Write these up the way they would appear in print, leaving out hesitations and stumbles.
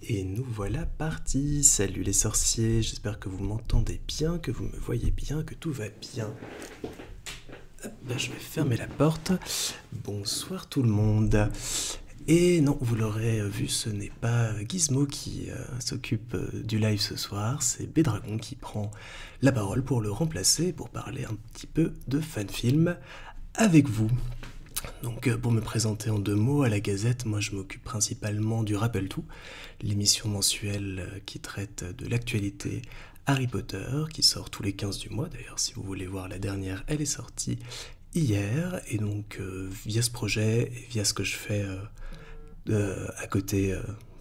Et nous voilà partis. Salut les sorciers, j'espère que vous m'entendez bien, que vous me voyez bien, que tout va bien. Hop, là, je vais fermer la porte. Bonsoir tout le monde. Et non, vous l'aurez vu, ce n'est pas Gizmo qui s'occupe du live ce soir, c'est Bédragon qui prend la parole pour le remplacer, pour parler un petit peu de fanfilm avec vous. Donc pour me présenter en 2 mots, à la Gazette, moi je m'occupe principalement du Rappel Tout, l'émission mensuelle qui traite de l'actualité Harry Potter, qui sort tous les 15 du mois. D'ailleurs, si vous voulez voir la dernière, elle est sortie hier. Et donc via ce projet et via ce que je fais à côté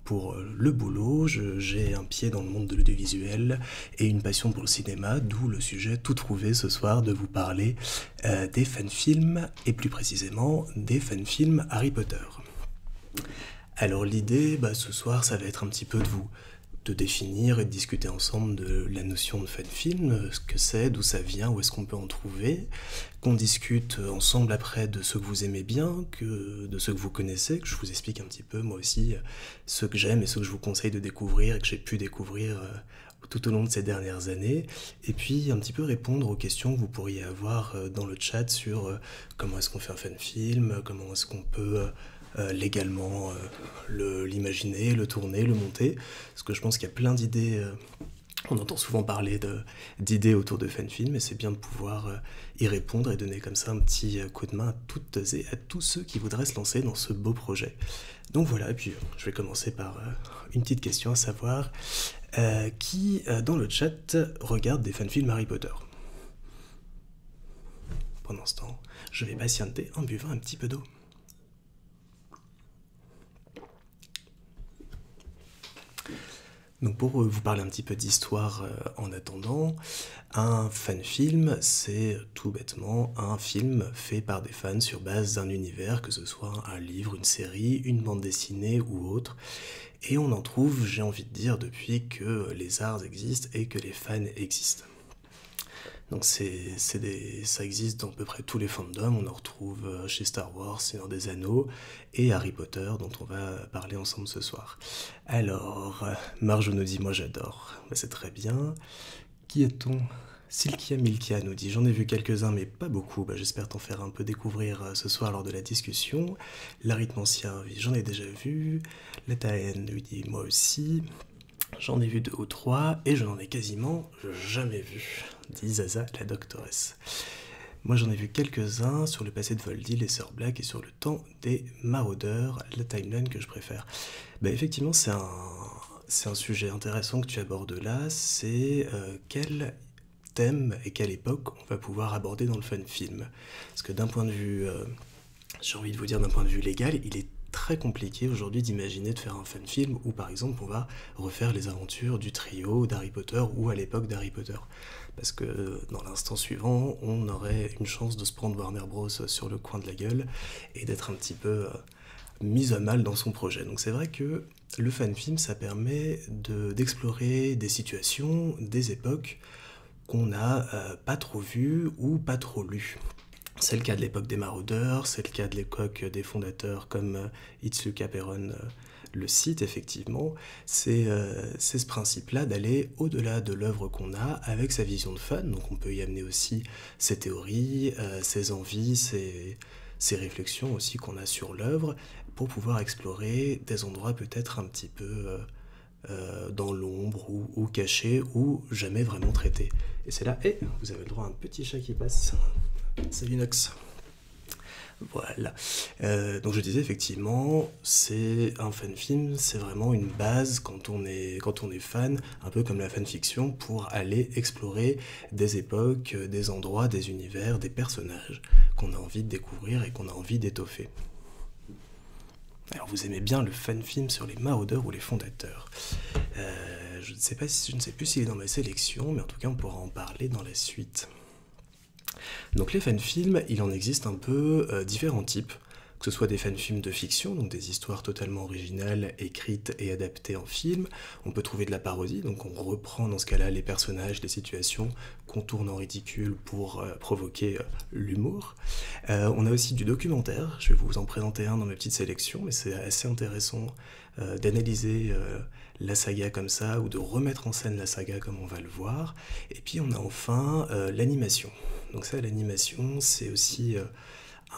pour le boulot, j'ai un pied dans le monde de l'audiovisuel et une passion pour le cinéma, d'où le sujet tout trouvé ce soir de vous parler des fanfilms, et plus précisément des fanfilms Harry Potter. Alors l'idée, ce soir, ça va être un petit peu de définir et de discuter ensemble de la notion de fanfilm, ce que c'est, d'où ça vient, où est-ce qu'on peut en trouver, qu'on discute ensemble après de ceux que vous aimez bien, de ceux que vous connaissez, que je vous explique un petit peu moi aussi ceux que j'aime et ceux que je vous conseille de découvrir et que j'ai pu découvrir tout au long de ces dernières années, et puis un petit peu répondre aux questions que vous pourriez avoir dans le chat sur comment est-ce qu'on fait un fanfilm, comment est-ce qu'on peut légalement l'imaginer, le tourner, le monter, parce que je pense qu'il y a plein d'idées, on entend souvent parler d'idées autour de fanfilms, et c'est bien de pouvoir y répondre et donner comme ça un petit coup de main à toutes et à tous ceux qui voudraient se lancer dans ce beau projet. Donc voilà, et puis je vais commencer par une petite question, à savoir qui dans le chat regarde des fanfilms Harry Potter. Pendant ce temps, je vais patienter en buvant un petit peu d'eau. Donc pour vous parler un petit peu d'histoire en attendant, un fanfilm, c'est tout bêtement un film fait par des fans sur base d'un univers, que ce soit un livre, une série, une bande dessinée ou autre. Et on en trouve, j'ai envie de dire, depuis que les arts existent et que les fans existent. Donc ça existe dans à peu près tous les fandoms, on en retrouve chez Star Wars, Seigneur des Anneaux et Harry Potter, dont on va parler ensemble ce soir. Alors, Marjo nous dit « moi j'adore », c'est très bien. Qui a-t-on ? Silkia Milkia nous dit « j'en ai vu quelques-uns mais pas beaucoup, j'espère t'en faire un peu découvrir ce soir lors de la discussion ». L'arythmancien, oui, j'en ai déjà vu. La Taen lui dit « moi aussi ». J'en ai vu 2 ou 3 et je n'en ai quasiment jamais vu, dit Zaza la doctoresse. Moi j'en ai vu quelques-uns sur le passé de Voldy, les Sœurs Black et sur le temps des Maraudeurs, la timeline que je préfère. Effectivement c'est un sujet intéressant que tu abordes là, c'est quel thème et quelle époque on va pouvoir aborder dans le fan-film. Parce que d'un point de vue, j'ai envie de vous dire d'un point de vue légal, il est très compliqué aujourd'hui d'imaginer de faire un fan-film où par exemple on va refaire les aventures du trio d'Harry Potter ou à l'époque d'Harry Potter. Parce que dans l'instant suivant, on aurait une chance de se prendre Warner Bros sur le coin de la gueule et d'être un petit peu mis à mal dans son projet. Donc c'est vrai que le fan-film, ça permet d'explorer des situations, des époques qu'on n'a pas trop vues ou pas trop lues. C'est le cas de l'époque des Maraudeurs, c'est le cas de l'époque des fondateurs comme Itsuka Perron le cite effectivement. C'est ce principe-là d'aller au-delà de l'œuvre qu'on a avec sa vision de fan. Donc on peut y amener aussi ses théories, ses envies, ses réflexions aussi qu'on a sur l'œuvre pour pouvoir explorer des endroits peut-être un petit peu dans l'ombre ou cachés ou jamais vraiment traités. Et c'est là, vous avez le droit à un petit chat qui passe. Salut Nox. Voilà. Donc je disais effectivement, c'est un fan-film, c'est vraiment une base quand on est fan, un peu comme la fanfiction, pour aller explorer des époques, des endroits, des univers, des personnages qu'on a envie de découvrir et qu'on a envie d'étoffer. Alors vous aimez bien le fan-film sur les Maraudeurs ou les fondateurs. Je ne sais plus s'il est dans ma sélection, mais en tout cas on pourra en parler dans la suite. Donc les fan-films, il en existe un peu différents types, que ce soit des fan-films de fiction, donc des histoires totalement originales, écrites et adaptées en film. On peut trouver de la parodie, donc on reprend dans ce cas-là les personnages, les situations, qu'on tourne en ridicule pour provoquer l'humour. On a aussi du documentaire, je vais vous en présenter un dans ma petite sélection, mais c'est assez intéressant d'analyser la saga comme ça, ou de remettre en scène la saga comme on va le voir. Et puis on a enfin l'animation. Donc ça, l'animation, c'est aussi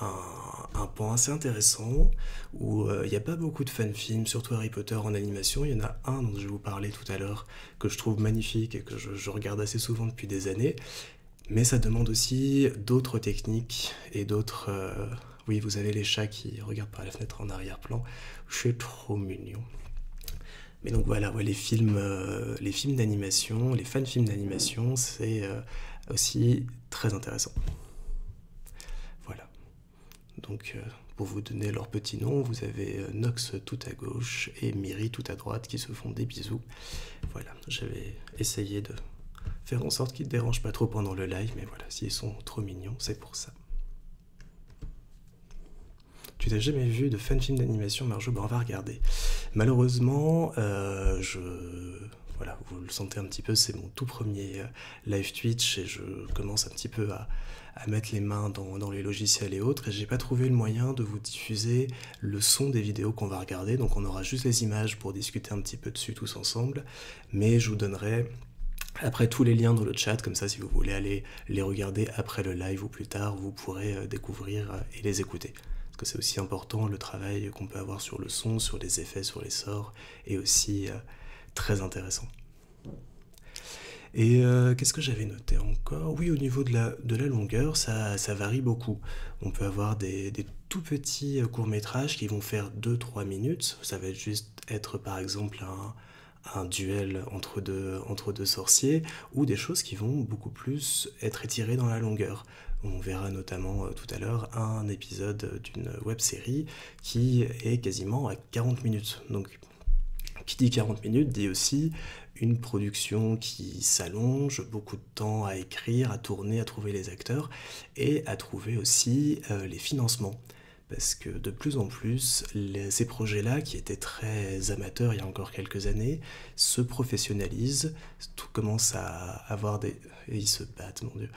un pan assez intéressant, où il n'y a pas beaucoup de fan-films, surtout Harry Potter en animation. Il y en a un dont je vais vous parler tout à l'heure, que je trouve magnifique et que je regarde assez souvent depuis des années. Mais ça demande aussi d'autres techniques et d'autres... Oui, vous avez les chats qui regardent par la fenêtre en arrière-plan. C'est trop mignon. Mais donc voilà, ouais, les films d'animation, les fan-films d'animation, c'est aussi très intéressant. Voilà. Donc pour vous donner leur petit nom, vous avez Nox tout à gauche et Miri tout à droite qui se font des bisous. Voilà, j'avais essayé de faire en sorte qu'ils ne dérangent pas trop pendant le live, mais voilà, s'ils sont trop mignons, c'est pour ça. Tu n'as jamais vu de fan-film d'animation, Marjo? Ben on va regarder. Malheureusement, voilà, vous le sentez un petit peu, c'est mon tout premier live Twitch et je commence un petit peu à mettre les mains dans les logiciels et autres, et j'ai pas trouvé le moyen de vous diffuser le son des vidéos qu'on va regarder, donc on aura juste les images pour discuter un petit peu dessus tous ensemble, mais je vous donnerai après tous les liens dans le chat, comme ça si vous voulez aller les regarder après le live ou plus tard, vous pourrez découvrir et les écouter. Parce que c'est aussi important, le travail qu'on peut avoir sur le son, sur les effets, sur les sorts, est aussi très intéressant. Et qu'est-ce que j'avais noté encore? Oui, au niveau de la longueur, ça varie beaucoup. On peut avoir des tout petits courts-métrages qui vont faire 2-3 minutes. Ça va juste être par exemple un duel entre deux sorciers, ou des choses qui vont beaucoup plus être étirées dans la longueur. On verra notamment tout à l'heure un épisode d'une web-série qui est quasiment à 40 minutes. Donc, qui dit 40 minutes dit aussi une production qui s'allonge, beaucoup de temps à écrire, à tourner, à trouver les acteurs et à trouver aussi les financements. Parce que de plus en plus, ces projets-là, qui étaient très amateurs il y a encore quelques années, se professionnalisent, tout commence à avoir des... Et ils se battent, mon Dieu.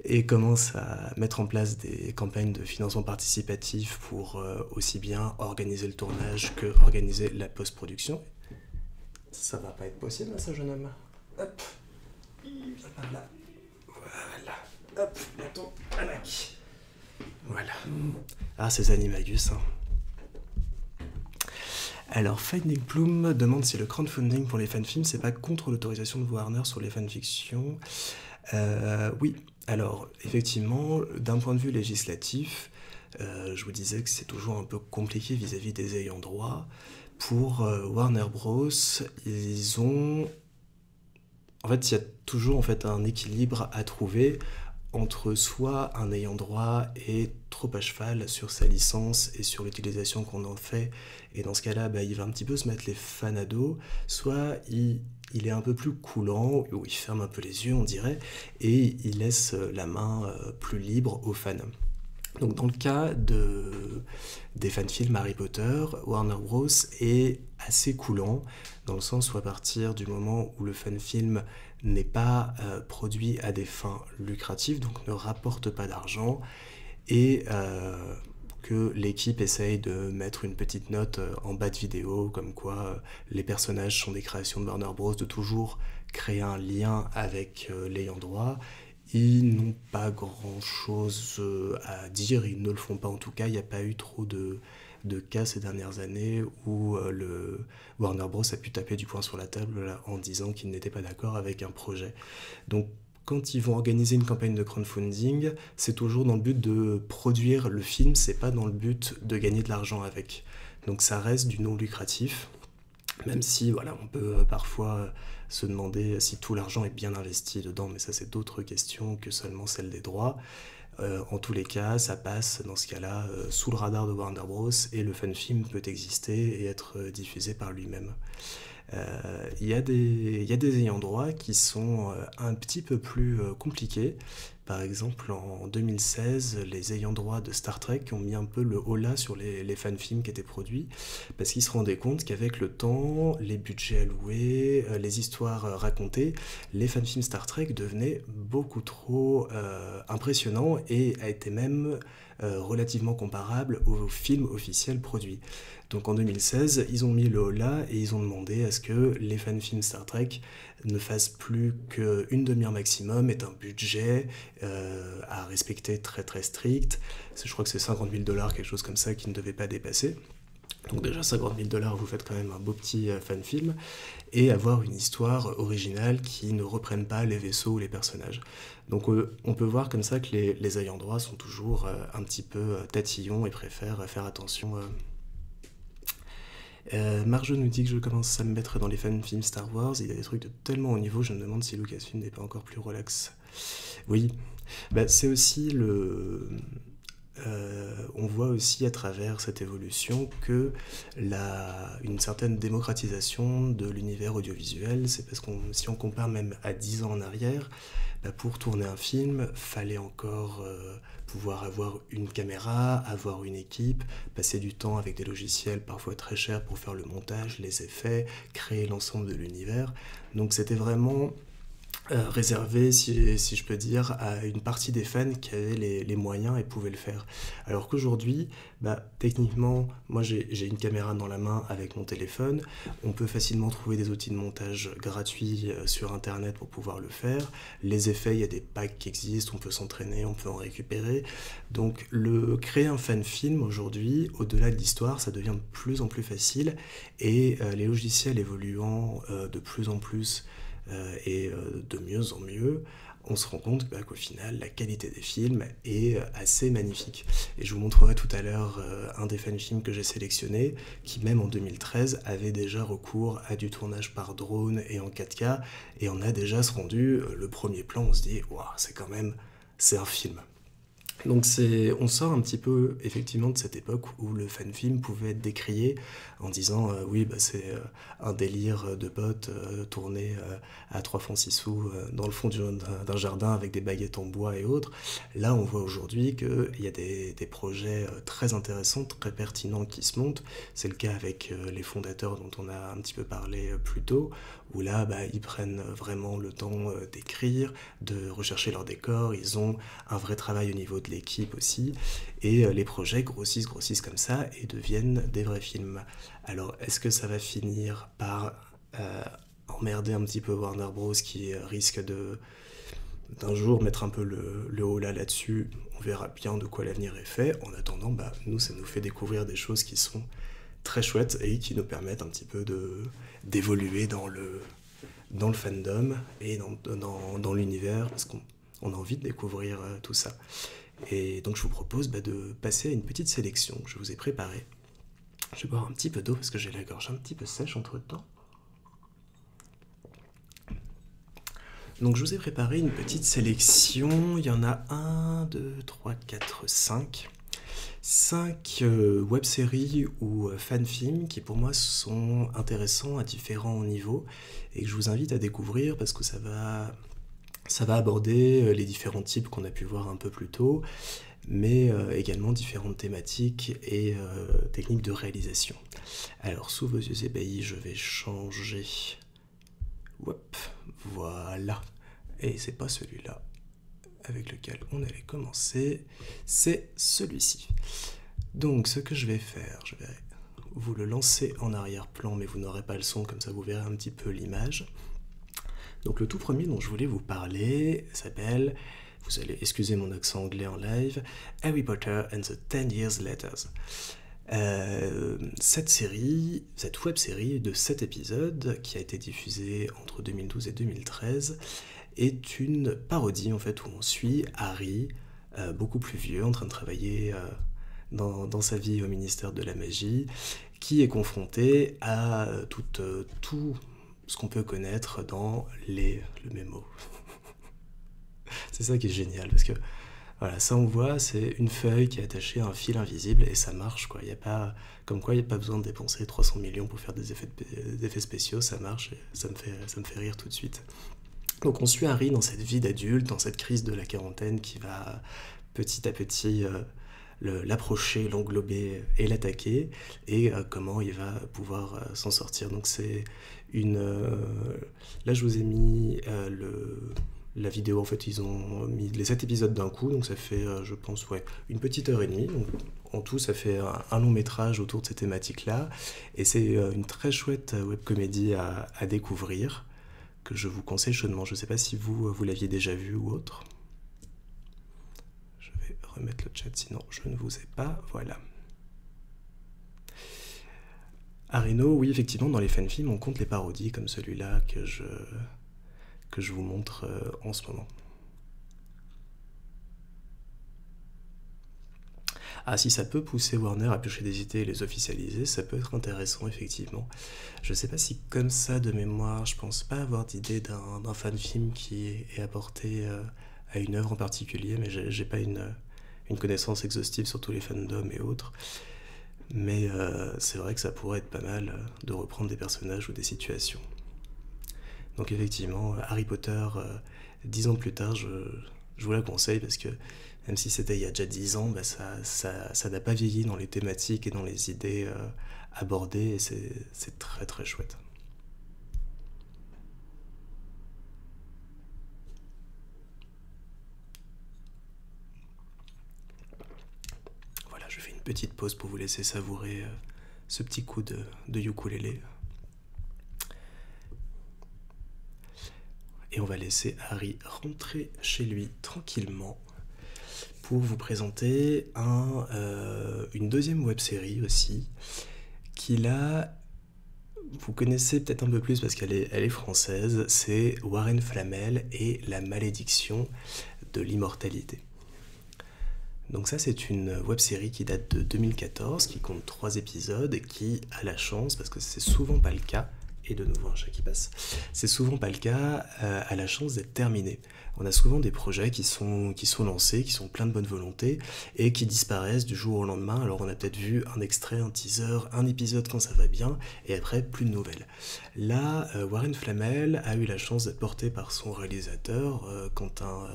Et commencent à mettre en place des campagnes de financement participatif pour aussi bien organiser le tournage que organiser la post-production. Ça va pas être possible, ça, jeune homme. Hop. Voilà. Voilà. Hop. Bientôt. Anac. Voilà. Ah, ces animagus, hein. Alors, Finding Plume demande si le crowdfunding pour les fanfilms, c'est pas contre l'autorisation de Warner sur les fanfictions. Oui, alors, effectivement, d'un point de vue législatif, je vous disais que c'est toujours un peu compliqué vis-à-vis des ayants droit. Pour Warner Bros, ils ont... En fait, il y a toujours un équilibre à trouver entre soit un ayant droit est trop à cheval sur sa licence et sur l'utilisation qu'on en fait, et dans ce cas-là, il va un petit peu se mettre les fans à dos, soit il est un peu plus coulant, ou il ferme un peu les yeux, on dirait, et il laisse la main plus libre aux fans. Donc dans le cas des fanfilms Harry Potter, Warner Bros est assez coulant, dans le sens où à partir du moment où le fanfilm n'est pas produit à des fins lucratives, donc ne rapporte pas d'argent, et que l'équipe essaye de mettre une petite note en bas de vidéo, comme quoi les personnages sont des créations de Warner Bros, de toujours créer un lien avec l'ayant droit. Ils n'ont pas grand-chose à dire, ils ne le font pas en tout cas, il n'y a pas eu trop de cas ces dernières années où le Warner Bros a pu taper du poing sur la table là, en disant qu'ils n'étaient pas d'accord avec un projet. Donc quand ils vont organiser une campagne de crowdfunding, c'est toujours dans le but de produire le film, c'est pas dans le but de gagner de l'argent avec. Donc ça reste du non lucratif, même si voilà, on peut parfois se demander si tout l'argent est bien investi dedans, mais ça c'est d'autres questions que seulement celles des droits. En tous les cas, ça passe dans ce cas-là sous le radar de Warner Bros et le fan film peut exister et être diffusé par lui-même. Il y a des ayants droit qui sont un petit peu plus compliqués. Par exemple, en 2016, les ayants droit de Star Trek ont mis un peu le holà sur les fan-films qui étaient produits, parce qu'ils se rendaient compte qu'avec le temps, les budgets alloués, les histoires racontées, les fan-films Star Trek devenaient beaucoup trop impressionnants et étaient même relativement comparables aux films officiels produits. Donc en 2016, ils ont mis le holà et ils ont demandé à ce que les fan-films Star Trek ne fassent plus qu'une demi-heure maximum, aient un budget à respecter très très strict. Je crois que c'est 50 000 $, quelque chose comme ça, qui ne devait pas dépasser. Donc déjà 50 000 $, vous faites quand même un beau petit fan-film, et avoir une histoire originale qui ne reprenne pas les vaisseaux ou les personnages. Donc on peut voir comme ça que les ayants droit sont toujours un petit peu tatillons et préfèrent faire attention. Marjo nous dit que je commence à me mettre dans les fan-films Star Wars, il y a des trucs de tellement haut niveau, je me demande si Lucasfilm n'est pas encore plus relax. Oui, bah, c'est aussi on voit aussi à travers cette évolution que une certaine démocratisation de l'univers audiovisuel, c'est parce que si on compare même à 10 ans en arrière, bah pour tourner un film, fallait encore pouvoir avoir une caméra, avoir une équipe, passer du temps avec des logiciels parfois très chers pour faire le montage, les effets, créer l'ensemble de l'univers. Donc c'était vraiment réservé, si je peux dire, à une partie des fans qui avaient les moyens et pouvaient le faire. Alors qu'aujourd'hui, bah, techniquement, moi j'ai une caméra dans la main avec mon téléphone, on peut facilement trouver des outils de montage gratuits sur internet pour pouvoir le faire. Les effets, il y a des packs qui existent, on peut s'entraîner, on peut en récupérer. Donc créer un fan film aujourd'hui, au-delà de l'histoire, ça devient de plus en plus facile, et les logiciels évoluant de plus en plus et de mieux en mieux, on se rend compte qu'au final, la qualité des films est assez magnifique. Et je vous montrerai tout à l'heure un des fan-films que j'ai sélectionné, qui même en 2013 avait déjà recours à du tournage par drone et en 4K, et on a déjà ce rendu, le premier plan, on se dit « Waouh, c'est un film ». Donc on sort un petit peu effectivement de cette époque où le fan-film pouvait être décrié en disant oui, bah, c'est un délire de potes tourné à 3 francs 6 sous dans le fond d'un jardin avec des baguettes en bois et autres. Là, on voit aujourd'hui qu'il y a des projets très intéressants, très pertinents qui se montent. C'est le cas avec les fondateurs dont on a un petit peu parlé plus tôt, où là, bah, ils prennent vraiment le temps d'écrire, de rechercher leurs décors, ils ont un vrai travail au niveau de l'équipe aussi, et les projets grossissent comme ça et deviennent des vrais films. Alors, est-ce que ça va finir par emmerder un petit peu Warner Bros qui risque d'un jour mettre un peu le holà là-dessus? On verra bien de quoi l'avenir est fait. En attendant, bah, ça nous fait découvrir des choses qui sont très chouettes et qui nous permettent un petit peu d'évoluer dans le fandom et dans l'univers, parce qu'on a envie de découvrir tout ça. Et donc je vous propose de passer à une petite sélection que je vous ai préparée. Je vais boire un petit peu d'eau parce que j'ai la gorge un petit peu sèche entre temps. Donc je vous ai préparé une petite sélection, il y en a 1, 2, 3, 4, 5. 5 web-séries ou fan-films qui pour moi sont intéressants à différents niveaux et que je vous invite à découvrir parce que ça va aborder les différents types qu'on a pu voir un peu plus tôt, mais également différentes thématiques et techniques de réalisation. Alors sous vos yeux ébahis, je vais changer. Hop, voilà. Et c'est pas celui-là avec lequel on allait commencer, c'est celui-ci. Donc ce que je vais faire, je vais vous le lancer en arrière-plan, mais vous n'aurez pas le son, comme ça vous verrez un petit peu l'image. Donc le tout premier dont je voulais vous parler s'appelle, vous allez excuser mon accent anglais en live, Harry Potter and the 10 Years Letters. Cette web-série de 7 épisodes qui a été diffusée entre 2012 et 2013 est une parodie en fait où on suit Harry, beaucoup plus vieux, en train de travailler dans sa vie au ministère de la magie, qui est confronté à tout ce qu'on peut connaître dans le mémo. C'est ça qui est génial, parce que Voilà, ça on voit, c'est une feuille qui est attachée à un fil invisible et ça marche quoi. Y a pas, comme quoi il n'y a pas besoin de dépenser 300 millions pour faire des effets spéciaux, ça marche et ça me fait rire tout de suite. Donc on suit Harry dans cette vie d'adulte, dans cette crise de la quarantaine qui va petit à petit l'approcher, l'englober et l'attaquer, et comment il va pouvoir s'en sortir. Donc c'est une... là je vous ai mis la vidéo, en fait ils ont mis les 7 épisodes d'un coup, donc ça fait je pense ouais, une petite heure et demie. Donc, en tout ça fait un long métrage autour de ces thématiques-là, et c'est une très chouette webcomédie à découvrir, que je vous conseille chaudement. Je ne sais pas si vous l'aviez déjà vu ou autre. Je vais remettre le chat, sinon je ne vous ai pas. Voilà. Arino, oui, effectivement, dans les fanfilms, on compte les parodies comme celui-là que je vous montre en ce moment. Ah, si ça peut pousser Warner à piocher des idées et les officialiser, ça peut être intéressant, effectivement. Je sais pas si, comme ça, de mémoire, je pense pas avoir d'idée d'un fan-film qui est apporté à une œuvre en particulier, mais j'ai pas une connaissance exhaustive sur tous les fandoms et autres. Mais c'est vrai que ça pourrait être pas mal de reprendre des personnages ou des situations. Donc effectivement, Harry Potter, 10 ans plus tard, je vous la conseille parce que même si c'était il y a déjà 10 ans, bah ça n'a pas vieilli dans les thématiques et dans les idées abordées, et c'est très très chouette. Voilà, je fais une petite pause pour vous laisser savourer ce petit coup de ukulélé. Et on va laisser Harry rentrer chez lui tranquillement pour vous présenter une deuxième web-série aussi, qui là, vous connaissez peut-être un peu plus parce elle est française, c'est Warren Flamel et la malédiction de l'immortalité. Donc ça, c'est une web-série qui date de 2014, qui compte 3 épisodes et qui a la chance, parce que c'est souvent pas le cas, et de nouveau un chat qui passe, c'est souvent pas le cas, a la chance d'être terminée. On a souvent des projets qui sont lancés, qui sont pleins de bonne volonté, et qui disparaissent du jour au lendemain. Alors on a peut-être vu un extrait, un teaser, un épisode quand ça va bien, et après plus de nouvelles. Là, Warren Flamel a eu la chance d'être porté par son réalisateur, Quentin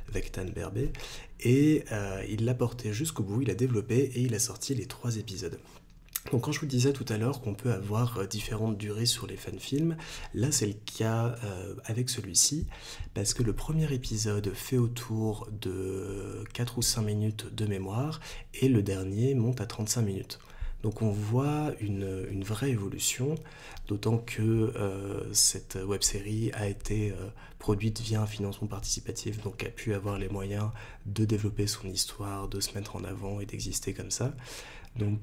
Vectan Berbé, et il l'a porté jusqu'au bout, il a développé et il a sorti les 3 épisodes. Donc quand je vous disais tout à l'heure qu'on peut avoir différentes durées sur les fan-films, là c'est le cas avec celui-ci, parce que le premier épisode fait autour de 4 ou 5 minutes de mémoire, et le dernier monte à 35 minutes. Donc on voit une vraie évolution, d'autant que cette web-série a été produite via un financement participatif, donc a pu avoir les moyens de développer son histoire, de se mettre en avant et d'exister comme ça. Donc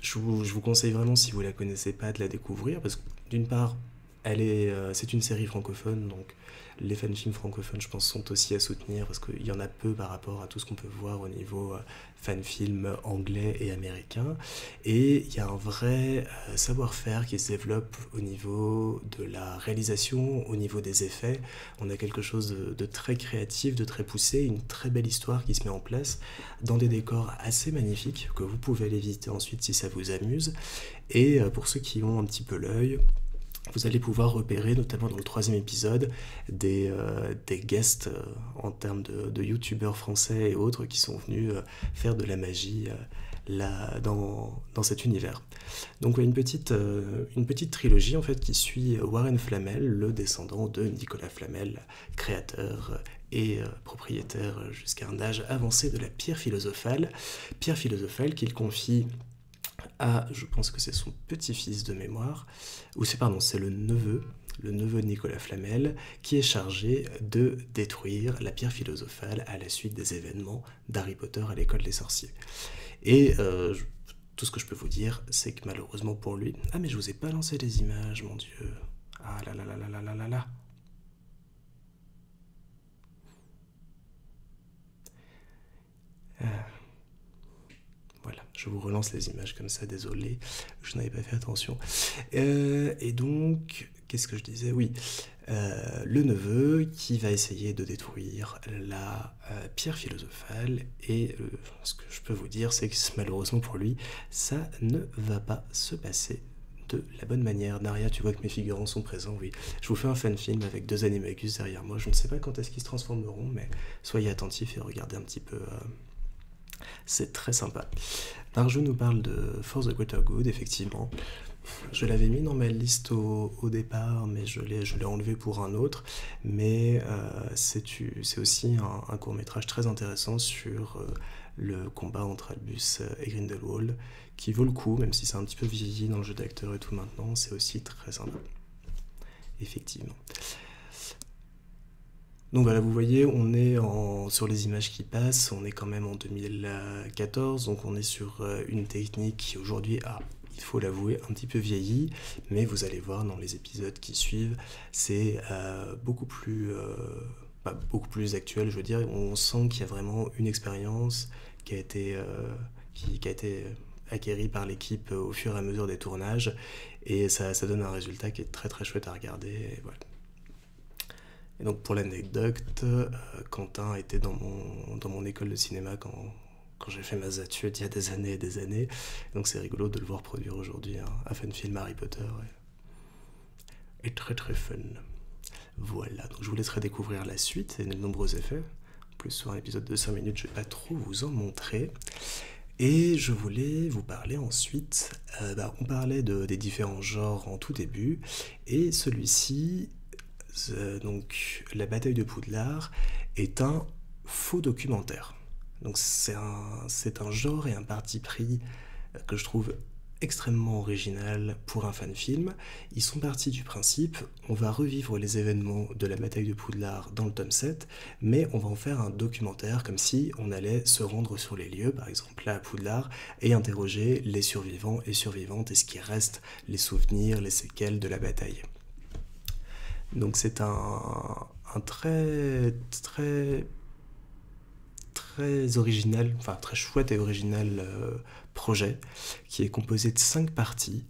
je vous conseille vraiment, si vous la connaissez pas, de la découvrir, parce que d'une part, c'est une série francophone, donc les fan-films francophones, je pense, sont aussi à soutenir, parce qu'il y en a peu par rapport à tout ce qu'on peut voir au niveau fan-film anglais et américain. Et il y a un vrai savoir-faire qui se développe au niveau de la réalisation, au niveau des effets. On a quelque chose de très créatif, de très poussé, une très belle histoire qui se met en place dans des décors assez magnifiques que vous pouvez aller visiter ensuite si ça vous amuse. Et pour ceux qui ont un petit peu l'œil, vous allez pouvoir repérer, notamment dans le 3e épisode, des guests en termes de youtubeurs français et autres qui sont venus faire de la magie là, dans cet univers. Donc une petite trilogie en fait qui suit Warren Flamel, le descendant de Nicolas Flamel, créateur et propriétaire jusqu'à un âge avancé de la pierre philosophale qu'il confie à, je pense que c'est son petit-fils de mémoire, ou c'est le neveu de Nicolas Flamel, qui est chargé de détruire la pierre philosophale à la suite des événements d'Harry Potter à l'école des sorciers. Et tout ce que je peux vous dire, c'est que malheureusement pour lui... Ah mais je vous ai pas lancé les images, mon Dieu. Ah là là là là là là là là. Voilà, je vous relance les images comme ça, désolé, je n'avais pas fait attention. Et donc, qu'est-ce que je disais? Oui, le neveu qui va essayer de détruire la pierre philosophale et ce que je peux vous dire, c'est que malheureusement pour lui, ça ne va pas se passer de la bonne manière. Naria, tu vois que mes figurants sont présents, oui. Je vous fais un fan film avec 2 animagus derrière moi. Je ne sais pas quand est-ce qu'ils se transformeront, mais soyez attentifs et regardez un petit peu. C'est très sympa. Marjo nous parle de For the Greater Good, effectivement. Je l'avais mis dans ma liste au départ, mais je l'ai enlevé pour un autre. Mais c'est aussi un court-métrage très intéressant sur le combat entre Albus et Grindelwald, qui vaut le coup, même si c'est un petit peu vieilli dans le jeu d'acteur et tout maintenant, c'est aussi très sympa. Effectivement. Donc voilà, vous voyez, on est sur les images qui passent, on est quand même en 2014, donc on est sur une technique qui aujourd'hui a, il faut l'avouer, un petit peu vieilli, mais vous allez voir dans les épisodes qui suivent, c'est beaucoup plus actuel, je veux dire. On sent qu'il y a vraiment une expérience qui a été, qui a été acquérie par l'équipe au fur et à mesure des tournages, et ça donne un résultat qui est très très chouette à regarder. Et voilà. Et donc pour l'anecdote, Quentin était dans mon école de cinéma quand j'ai fait ma études il y a des années et des années. Donc c'est rigolo de le voir produire aujourd'hui un fun film Harry Potter. Et très très fun. Voilà, donc je vous laisserai découvrir la suite et les nombreux effets. En plus sur un épisode de 5 minutes, je vais pas trop vous en montrer. Et je voulais vous parler ensuite, on parlait des différents genres en tout début, et celui-ci, donc la bataille de Poudlard, est un faux documentaire. Donc c'est un genre et un parti pris que je trouve extrêmement original pour un fan film. Ils sont partis du principe, on va revivre les événements de la bataille de Poudlard dans le tome 7, mais on va en faire un documentaire comme si on allait se rendre sur les lieux, par exemple là à Poudlard, et interroger les survivants et survivantes et ce qui reste, les souvenirs, les séquelles de la bataille. Donc c'est un très très très original, enfin très chouette et original projet qui est composé de 5 parties.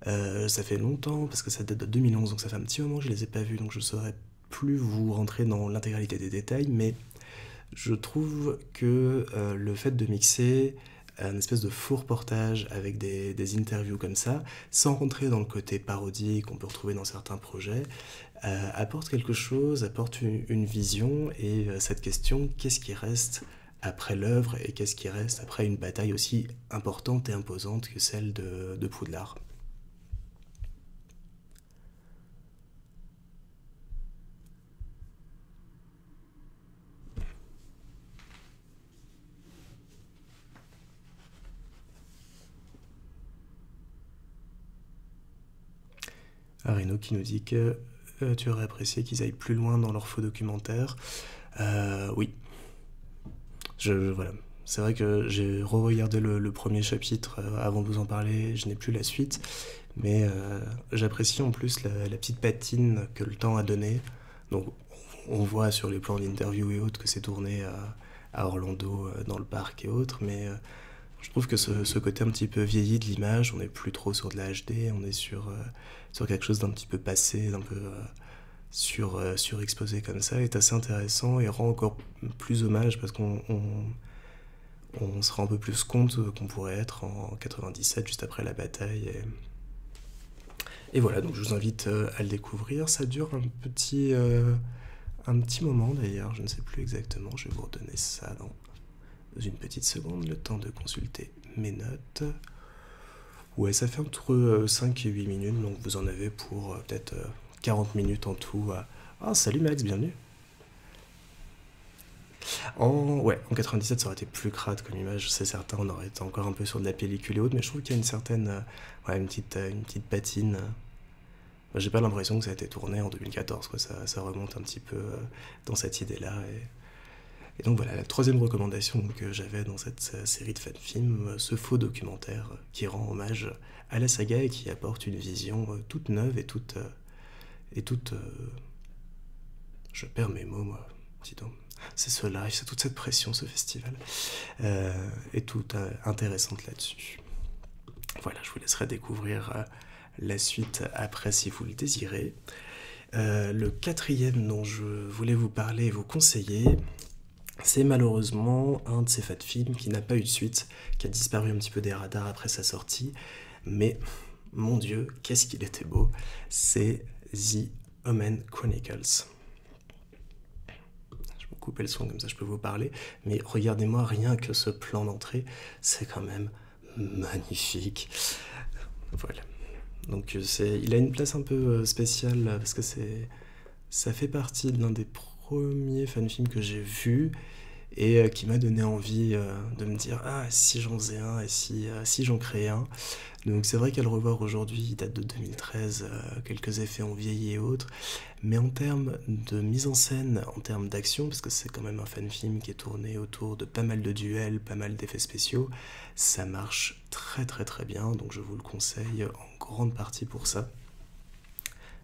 Ça fait longtemps parce que ça date de 2011, donc ça fait un petit moment que je les ai pas vus, donc je ne saurais plus vous rentrer dans l'intégralité des détails, mais je trouve que le fait de mixer un espèce de faux reportage avec des interviews comme ça, sans rentrer dans le côté parodique qu'on peut retrouver dans certains projets, apporte quelque chose, apporte une vision, et cette question, qu'est-ce qui reste après l'œuvre et qu'est-ce qui reste après une bataille aussi importante et imposante que celle de Poudlard. Areno qui nous dit que tu aurais apprécié qu'ils aillent plus loin dans leur faux documentaire. Oui. Voilà. C'est vrai que j'ai re-regardé le premier chapitre avant de vous en parler, je n'ai plus la suite, mais j'apprécie en plus la petite patine que le temps a donnée. Donc on voit sur les plans d'interview et autres que c'est tourné à Orlando, dans le parc et autres, mais je trouve que ce côté un petit peu vieilli de l'image, on n'est plus trop sur de la HD, on est sur quelque chose d'un petit peu passé, d'un peu surexposé comme ça, est assez intéressant et rend encore plus hommage parce qu'on se rend un peu plus compte qu'on pourrait être en 97, juste après la bataille. Et voilà, donc je vous invite à le découvrir. Ça dure un petit moment d'ailleurs, je ne sais plus exactement, je vais vous redonner ça dans une petite seconde, le temps de consulter mes notes. Ouais, ça fait entre 5 et 8 minutes, donc vous en avez pour peut-être 40 minutes en tout. Ah, salut Max, bienvenue. En 97, ça aurait été plus crade comme image, c'est certain, on aurait été encore un peu sur de la pellicule et autres, mais je trouve qu'il y a une certaine, une petite patine. J'ai pas l'impression que ça a été tourné en 2014, quoi. Ça remonte un petit peu dans cette idée-là. Et donc voilà, la troisième recommandation que j'avais dans cette série de fan-films, ce faux documentaire qui rend hommage à la saga et qui apporte une vision toute neuve et toute... je perds mes mots, moi, dis donc. C'est ce live, c'est toute cette pression, ce festival, et toute intéressante là-dessus. Voilà, je vous laisserai découvrir la suite après si vous le désirez. Le quatrième dont je voulais vous parler et vous conseiller, c'est malheureusement un de ces fat films qui n'a pas eu de suite, qui a disparu un petit peu des radars après sa sortie, mais mon Dieu, qu'est-ce qu'il était beau, c'est The Omen Chronicles. Je vais couper le son comme ça je peux vous parler, mais regardez-moi rien que ce plan d'entrée, c'est quand même magnifique. Voilà. Donc il a une place un peu spéciale parce que ça fait partie de l'un des premiers fan-films que j'ai vus et qui m'a donné envie de me dire ah si j'en faisais un et si j'en créais un. Donc c'est vrai qu'à le revoir aujourd'hui, il date de 2013, quelques effets ont vieilli et autres, mais en termes de mise en scène, en termes d'action, parce que c'est quand même un fan-film qui est tourné autour de pas mal de duels, pas mal d'effets spéciaux, ça marche très très très bien, donc je vous le conseille en grande partie pour ça.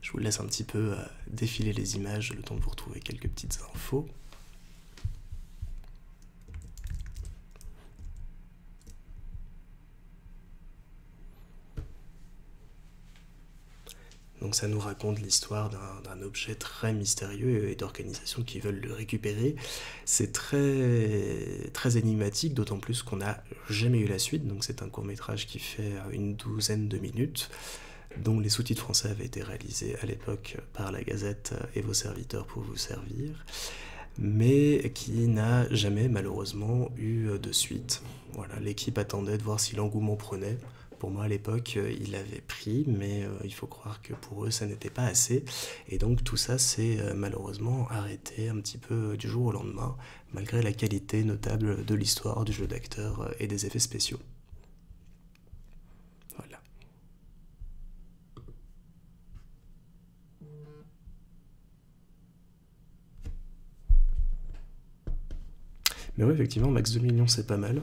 Je vous laisse un petit peu défiler les images, le temps de vous retrouver quelques petites infos. Donc ça nous raconte l'histoire d'un objet très mystérieux et d'organisations qui veulent le récupérer. C'est très, très énigmatique, d'autant plus qu'on n'a jamais eu la suite. Donc c'est un court-métrage qui fait une douzaine de minutes, dont les sous-titres français avaient été réalisés à l'époque par la Gazette et vos serviteurs pour vous servir, mais qui n'a jamais malheureusement eu de suite. Voilà, l'équipe attendait de voir si l'engouement prenait. Pour moi, à l'époque, il avait pris, mais il faut croire que pour eux, ça n'était pas assez. Et donc, tout ça s'est malheureusement arrêté un petit peu du jour au lendemain, malgré la qualité notable de l'histoire, du jeu d'acteur et des effets spéciaux. Voilà. Mais oui, effectivement, Max 2 millions, c'est pas mal.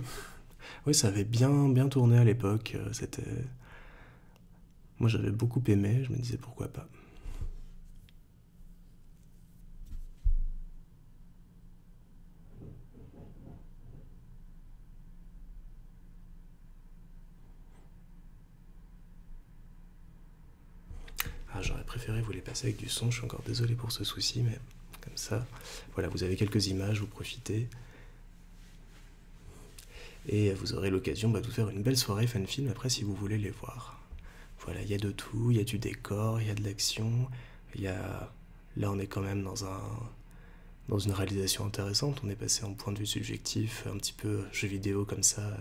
Oui, ça avait bien tourné à l'époque. Moi, j'avais beaucoup aimé. Je me disais pourquoi pas. Ah, j'aurais préféré vous les passer avec du son. Je suis encore désolé pour ce souci, mais comme ça, voilà, vous avez quelques images, vous profitez. Et vous aurez l'occasion de faire une belle soirée fan-film après si vous voulez les voir. Voilà, il y a de tout, il y a du décor, il y a de l'action, il y a... Là on est quand même dans une réalisation intéressante, on est passé en point de vue subjectif, un petit peu jeu vidéo comme ça,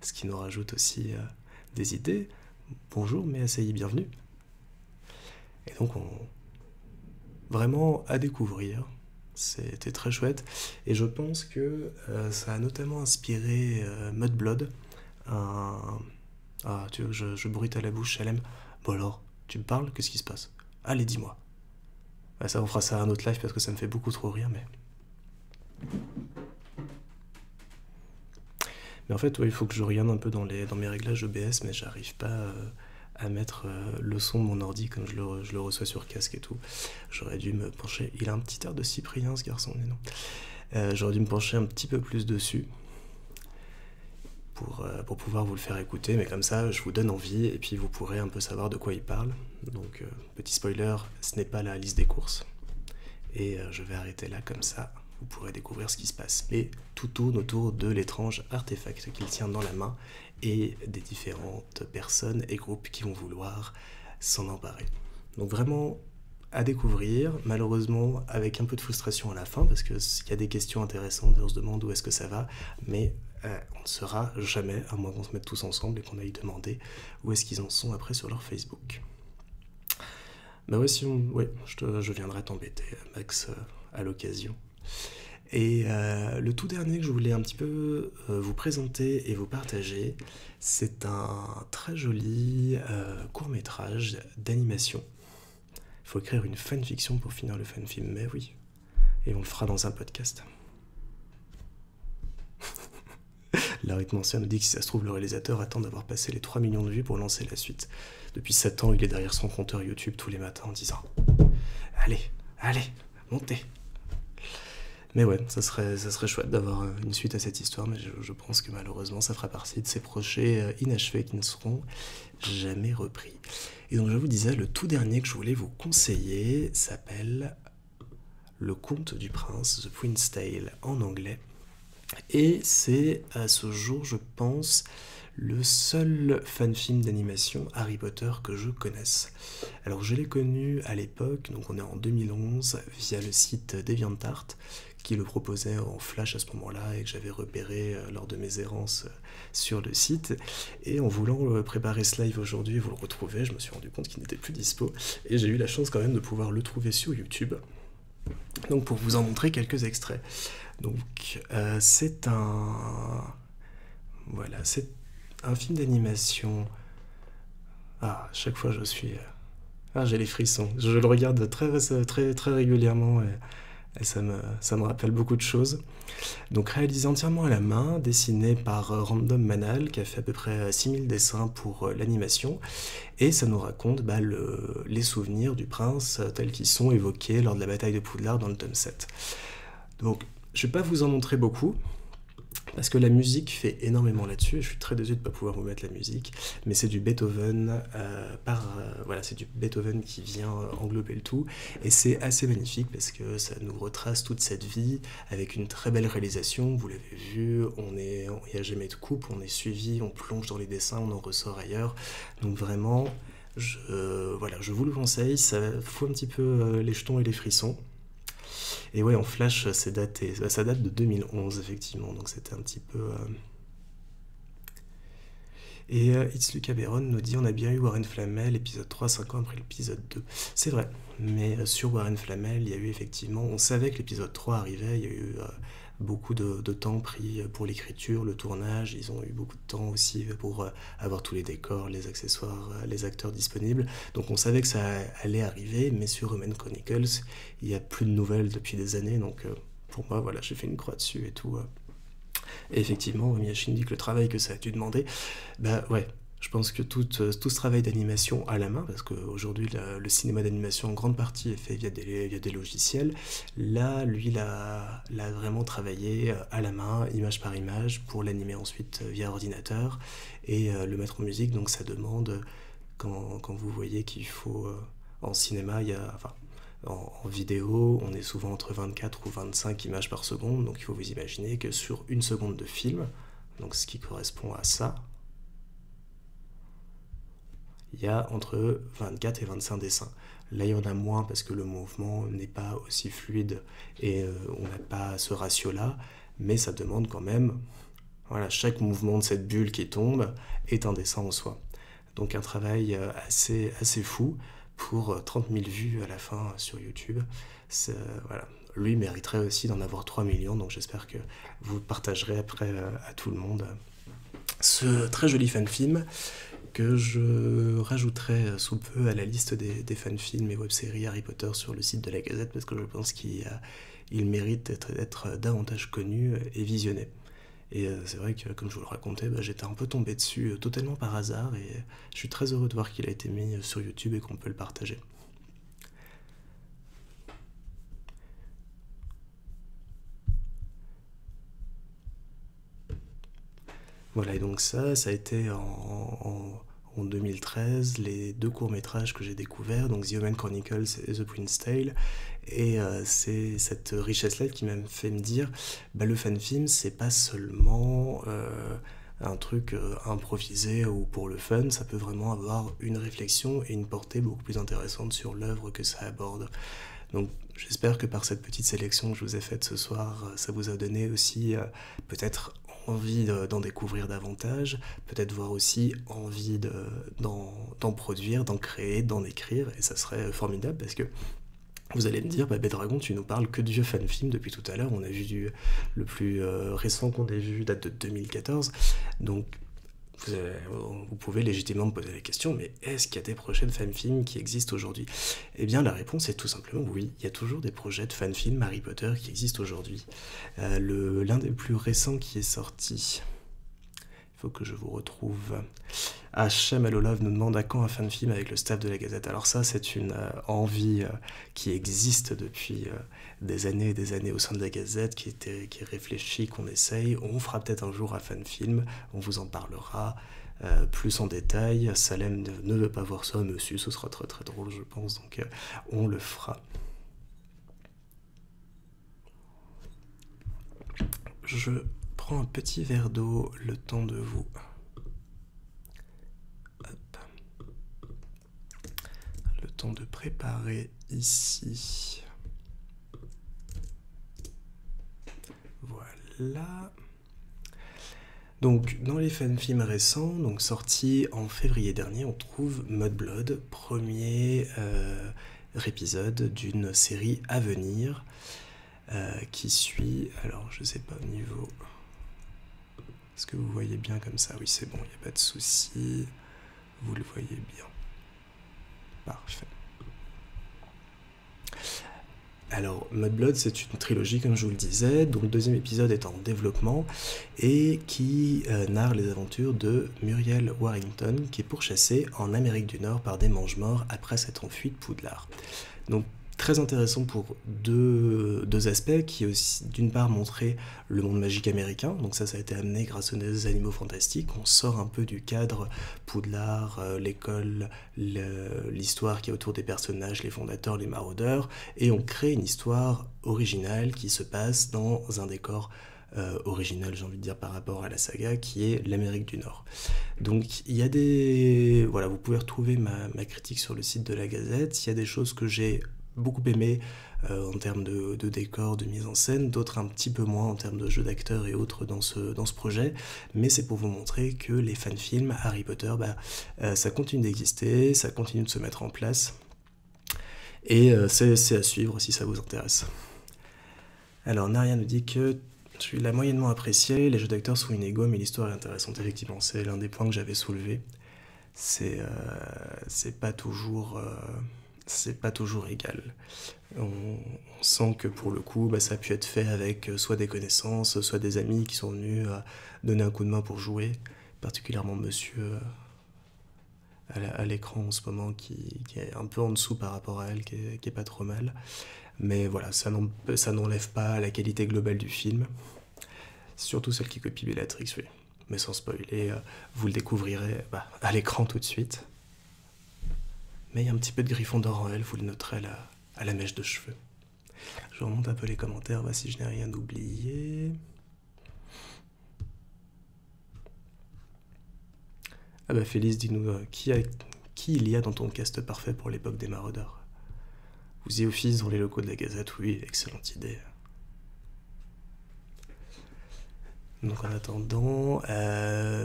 ce qui nous rajoute aussi des idées. Bonjour, mais asseyez, bienvenue. Et donc vraiment à découvrir. C'était très chouette. Et je pense que ça a notamment inspiré Mudblood. Un... Ah, tu veux que je bruite à la bouche, Salem? Bon alors, tu me parles? Qu'est-ce qui se passe? Allez, dis-moi. Ah, ça, on fera ça à un autre live parce que ça me fait beaucoup trop rire, mais... Mais en fait, ouais, il faut que je regarde un peu dans mes réglages OBS, mais j'arrive pas à mettre le son de mon ordi comme je le reçois sur casque et tout. J'aurais dû me pencher... Il a un petit air de Cyprien, ce garçon, mais non. J'aurais dû me pencher un petit peu plus dessus pour pouvoir vous le faire écouter, mais comme ça, je vous donne envie et puis vous pourrez un peu savoir de quoi il parle. Donc, petit spoiler, ce n'est pas la liste des courses. Et je vais arrêter là comme ça. Vous pourrez découvrir ce qui se passe. Mais tout tourne autour de l'étrange artefact qu'il tient dans la main et des différentes personnes et groupes qui vont vouloir s'en emparer. Donc vraiment à découvrir, malheureusement avec un peu de frustration à la fin, parce qu'il y a des questions intéressantes et on se demande où est-ce que ça va, mais on ne saura jamais, à moins qu'on se mette tous ensemble et qu'on aille demander où est-ce qu'ils en sont après sur leur Facebook. Bah ouais, je viendrai t'embêter, Max, à l'occasion. Et le tout dernier que je voulais un petit peu vous présenter et vous partager, c'est un très joli court-métrage d'animation. Il faut écrire une fanfiction pour finir le fanfilm, mais oui. Et on le fera dans un podcast. La Ancien nous dit que si ça se trouve, le réalisateur attend d'avoir passé les 3 millions de vues pour lancer la suite. Depuis 7 ans, il est derrière son compteur YouTube tous les matins en disant « Allez, montez !» Mais ouais, ça serait chouette d'avoir une suite à cette histoire, mais je pense que malheureusement ça fera partie de ces projets inachevés qui ne seront jamais repris. Et donc je vous disais, le tout dernier que je voulais vous conseiller s'appelle Le Conte du Prince, The Prince's Tale en anglais. Et c'est à ce jour, je pense, le seul fan-film d'animation Harry Potter que je connaisse. Alors je l'ai connu à l'époque, donc on est en 2011, via le site DeviantArt, qui le proposait en flash à ce moment-là et que j'avais repéré lors de mes errances sur le site. Et en voulant préparer ce live aujourd'hui et vous le retrouver, je me suis rendu compte qu'il n'était plus dispo. Et j'ai eu la chance quand même de pouvoir le trouver sur YouTube. Donc pour vous en montrer quelques extraits. Donc c'est un... Voilà, c'est un film d'animation. Ah, à chaque fois je suis... Ah, j'ai les frissons. Je le regarde très régulièrement et ça me rappelle beaucoup de choses. Donc réalisé entièrement à la main, dessiné par Random Manal, qui a fait à peu près 6000 dessins pour l'animation. Et ça nous raconte les souvenirs du prince tels qu'ils sont évoqués lors de la bataille de Poudlard dans le tome 7. Donc je ne vais pas vous en montrer beaucoup, parce que la musique fait énormément là-dessus, et je suis très désolé de ne pas pouvoir vous mettre la musique, mais c'est du Beethoven, voilà, c'est du Beethoven qui vient englober le tout, et c'est assez magnifique parce que ça nous retrace toute cette vie avec une très belle réalisation, vous l'avez vu, il n'y a jamais de coupe, on est suivi, on plonge dans les dessins, on en ressort ailleurs, donc vraiment, voilà, je vous le conseille, ça fout un petit peu les jetons et les frissons. Et ouais, en flash, ça date de 2011, effectivement, donc c'était un petit peu... Et It's Lucas Béron nous dit, on a bien eu Warren Flamel, épisode 3, 5 ans après l'épisode 2. C'est vrai, mais sur Warren Flamel, il y a eu effectivement... On savait que l'épisode 3 arrivait, il y a eu beaucoup de temps pris pour l'écriture, le tournage, ils ont eu beaucoup de temps aussi pour avoir tous les décors, les accessoires, les acteurs disponibles. Donc on savait que ça allait arriver, mais sur Roman Chronicles, il n'y a plus de nouvelles depuis des années, donc pour moi, voilà, j'ai fait une croix dessus et tout. Et effectivement, Miyashita dit que le travail que ça a dû demander, bah ouais, je pense que tout ce travail d'animation à la main, parce qu'aujourd'hui le cinéma d'animation en grande partie est fait via des logiciels, là, lui, il a vraiment travaillé à la main, image par image, pour l'animer ensuite via ordinateur et le mettre en musique, donc ça demande, quand vous voyez qu'il faut, en cinéma, enfin, en vidéo, on est souvent entre 24 ou 25 images par seconde, donc il faut vous imaginer que sur une seconde de film, donc ce qui correspond à ça, il y a entre 24 et 25 dessins. Là, il y en a moins parce que le mouvement n'est pas aussi fluide et on n'a pas ce ratio-là, mais ça demande quand même, voilà, chaque mouvement de cette bulle qui tombe est un dessin en soi. Donc un travail assez fou pour 30 000 vues à la fin sur YouTube. Voilà. Lui mériterait aussi d'en avoir 3 millions, donc j'espère que vous partagerez après à tout le monde ce très joli fan-film que je rajouterai sous peu à la liste des fan-films et web-séries Harry Potter sur le site de la Gazette, parce que je pense qu'il mérite d'être davantage connu et visionné. Et c'est vrai que, comme je vous le racontais, j'étais un peu tombé dessus totalement par hasard, et je suis très heureux de voir qu'il a été mis sur YouTube et qu'on peut le partager. Voilà, et donc ça a été en 2013, les deux courts-métrages que j'ai découverts, donc The Omen Chronicles et The Prince's Tale, et c'est cette richesse-là qui m'a fait me dire, le fan-film, c'est pas seulement un truc improvisé ou pour le fun, ça peut vraiment avoir une réflexion et une portée beaucoup plus intéressante sur l'œuvre que ça aborde. Donc j'espère que par cette petite sélection que je vous ai faite ce soir, ça vous a donné aussi peut-être envie d'en découvrir davantage, peut-être voir aussi envie d'en produire, d'en créer, d'en écrire, et ça serait formidable parce que vous allez me dire, Bédragon, tu nous parles que de vieux fan-films depuis tout à l'heure, on a vu le plus récent qu'on ait vu date de 2014, donc vous pouvez légitimement me poser la question, mais est-ce qu'il y a des projets de fan-films qui existent aujourd'hui? Eh bien, la réponse est tout simplement oui. Il y a toujours des projets de fan-films Harry Potter qui existent aujourd'hui. L'un des plus récents qui est sorti, il faut que je vous retrouve. Hachem Alolov nous demande à quand un fan film avec le staff de la Gazette. Alors ça, c'est une envie qui existe depuis des années et des années au sein de la Gazette, qui est réfléchie, qu'on essaye. On fera peut-être un jour un fan film, on vous en parlera plus en détail. Salem ne veut pas voir ça, monsieur, ce sera très très drôle, je pense, donc on le fera. Je prends un petit verre d'eau, le temps de vous... Hop. Le temps de préparer ici. Voilà. Donc, dans les fan-films récents, donc sortis en février dernier, on trouve Mudblood, premier épisode d'une série à venir. Qui suit, alors je sais pas au niveau, est-ce que vous voyez bien comme ça? Oui, c'est bon, il n'y a pas de souci, vous le voyez bien, parfait. Alors, Mudblood, c'est une trilogie, comme je vous le disais, dont le deuxième épisode est en développement et qui narre les aventures de Muriel Warrington, qui est pourchassée en Amérique du Nord par des mange-morts après s'être enfuie de Poudlard. Donc, très intéressant pour deux aspects, qui aussi d'une part montrer le monde magique américain, donc ça a été amené grâce aux animaux fantastiques, on sort un peu du cadre Poudlard, l'école, l'histoire qui est autour des personnages, les fondateurs, les maraudeurs, et on crée une histoire originale qui se passe dans un décor original, j'ai envie de dire, par rapport à la saga, qui est l'Amérique du Nord. Donc il y a des... Voilà, vous pouvez retrouver ma critique sur le site de la Gazette, il y a des choses que j'ai beaucoup aimé en termes de décor, de mise en scène, d'autres un petit peu moins en termes de jeu d'acteurs et autres dans ce projet, mais c'est pour vous montrer que les fan-films Harry Potter, ça continue d'exister, ça continue de se mettre en place, et c'est à suivre si ça vous intéresse. Alors Naria nous dit que je l'ai moyennement apprécié, les jeux d'acteurs sont inégaux, mais l'histoire est intéressante. Effectivement, c'est l'un des points que j'avais soulevé. C'est pas toujours égal. On sent que pour le coup, ça a pu être fait avec soit des connaissances, soit des amis qui sont venus donner un coup de main pour jouer, particulièrement monsieur à l'écran en ce moment qui est un peu en dessous par rapport à elle, qui est pas trop mal. Mais voilà, ça n'enlève pas la qualité globale du film. Surtout celle qui copie Bellatrix, oui. Mais sans spoiler, vous le découvrirez à l'écran tout de suite. Mais il y a un petit peu de Gryffondor en elle, vous le noterez à la mèche de cheveux. Je remonte un peu les commentaires, si je n'ai rien oublié. Ah Félix, dis-nous, qui il y a dans ton cast parfait pour l'époque des maraudeurs? Vous y office dans les locaux de la Gazette, oui, excellente idée. Donc en attendant,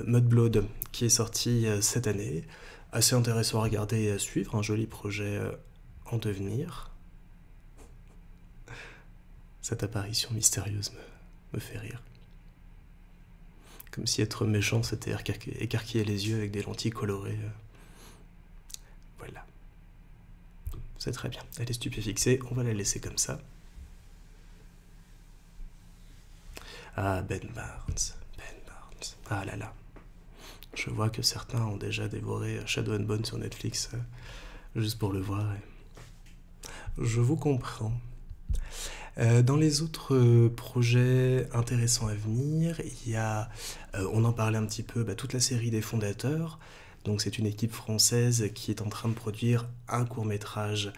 Mudblood, qui est sorti cette année, assez intéressant à regarder et à suivre, un joli projet en devenir. Cette apparition mystérieuse me fait rire. Comme si être méchant, c'était écarquiller les yeux avec des lentilles colorées. Voilà. C'est très bien. Elle est stupéfixée, on va la laisser comme ça. Ah, Ben Barnes. Ah là là. Je vois que certains ont déjà dévoré Shadow and Bone sur Netflix, juste pour le voir. Je vous comprends. Dans les autres projets intéressants à venir, il y a, on en parlait un petit peu, toute la série des fondateurs. Donc c'est une équipe française qui est en train de produire un court-métrage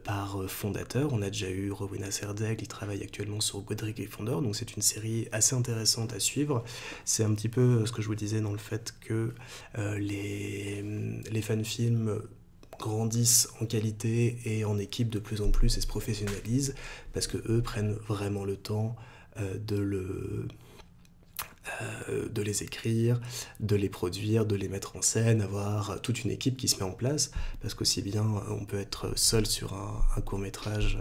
par fondateur. On a déjà eu Rowena Serdaigle, il travaille actuellement sur Godric Gryffondor, donc c'est une série assez intéressante à suivre. C'est un petit peu ce que je vous disais dans le fait que les fan-films grandissent en qualité et en équipe de plus en plus et se professionnalisent parce que eux prennent vraiment le temps de les écrire, de les produire, de les mettre en scène, avoir toute une équipe qui se met en place, parce qu'aussi bien on peut être seul sur un court-métrage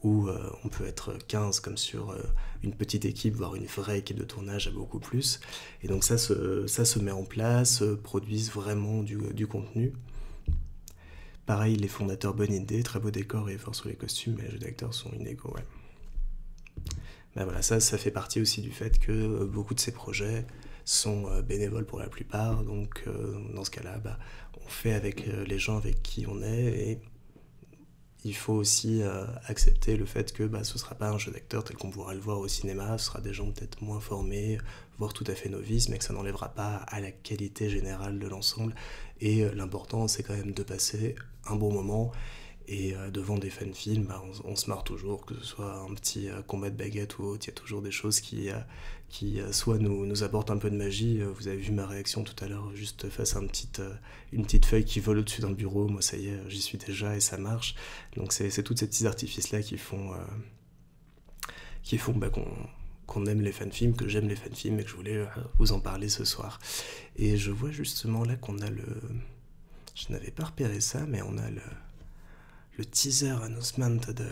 ou on peut être 15 comme sur une petite équipe, voire une vraie équipe de tournage à beaucoup plus. Et donc ça se met en place, produisent vraiment du contenu. Pareil, les fondateurs, bonne idée, très beau décor et effort sur les costumes, mais les jeux d'acteurs sont inégaux, ouais. Voilà, ça fait partie aussi du fait que beaucoup de ces projets sont bénévoles pour la plupart, donc dans ce cas-là, on fait avec les gens avec qui on est, et il faut aussi accepter le fait que ce ne sera pas un jeu d'acteur tel qu'on pourra le voir au cinéma, ce sera des gens peut-être moins formés, voire tout à fait novices, mais que ça n'enlèvera pas à la qualité générale de l'ensemble. Et l'important, c'est quand même de passer un bon moment. Et devant des fan-films, on se marre toujours, que ce soit un petit combat de baguette ou autre, il y a toujours des choses qui soit nous apportent un peu de magie. Vous avez vu ma réaction tout à l'heure, juste face à une petite feuille qui vole au-dessus d'un bureau. Moi, ça y est, j'y suis déjà et ça marche. Donc c'est tous ces petits artifices-là qui font qu'on aime les fan-films, que j'aime les fan-films et que je voulais vous en parler ce soir. Et je vois justement là qu'on a je n'avais pas repéré ça, mais on a le teaser announcement de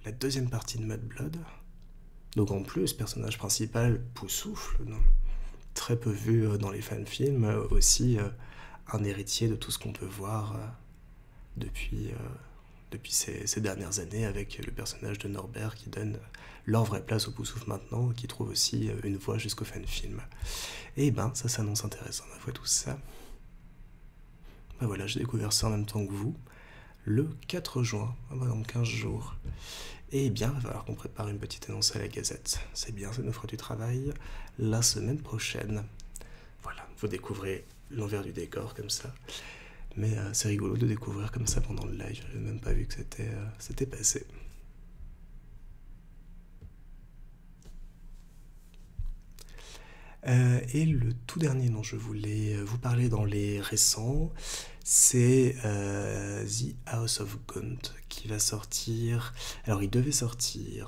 la deuxième partie de Mud Blood. Donc en plus, personnage principal, Poussoufle, très peu vu dans les fan-films, aussi un héritier de tout ce qu'on peut voir depuis ces dernières années, avec le personnage de Norbert qui donne leur vraie place au Poussoufle maintenant, qui trouve aussi une voix jusqu'au fan-film. Et ça s'annonce intéressant, ma foi, tout ça. Voilà, j'ai découvert ça en même temps que vous, le 4 juin, dans 15 jours. Et il va falloir qu'on prépare une petite annonce à la Gazette. C'est bien, ça nous fera du travail la semaine prochaine. Voilà, vous découvrez l'envers du décor comme ça. Mais c'est rigolo de découvrir comme ça pendant le live. J'avais même pas vu que c'était passé. Et le tout dernier dont je voulais vous parler dans les récents, c'est The House of Gaunt qui va sortir. Alors il devait sortir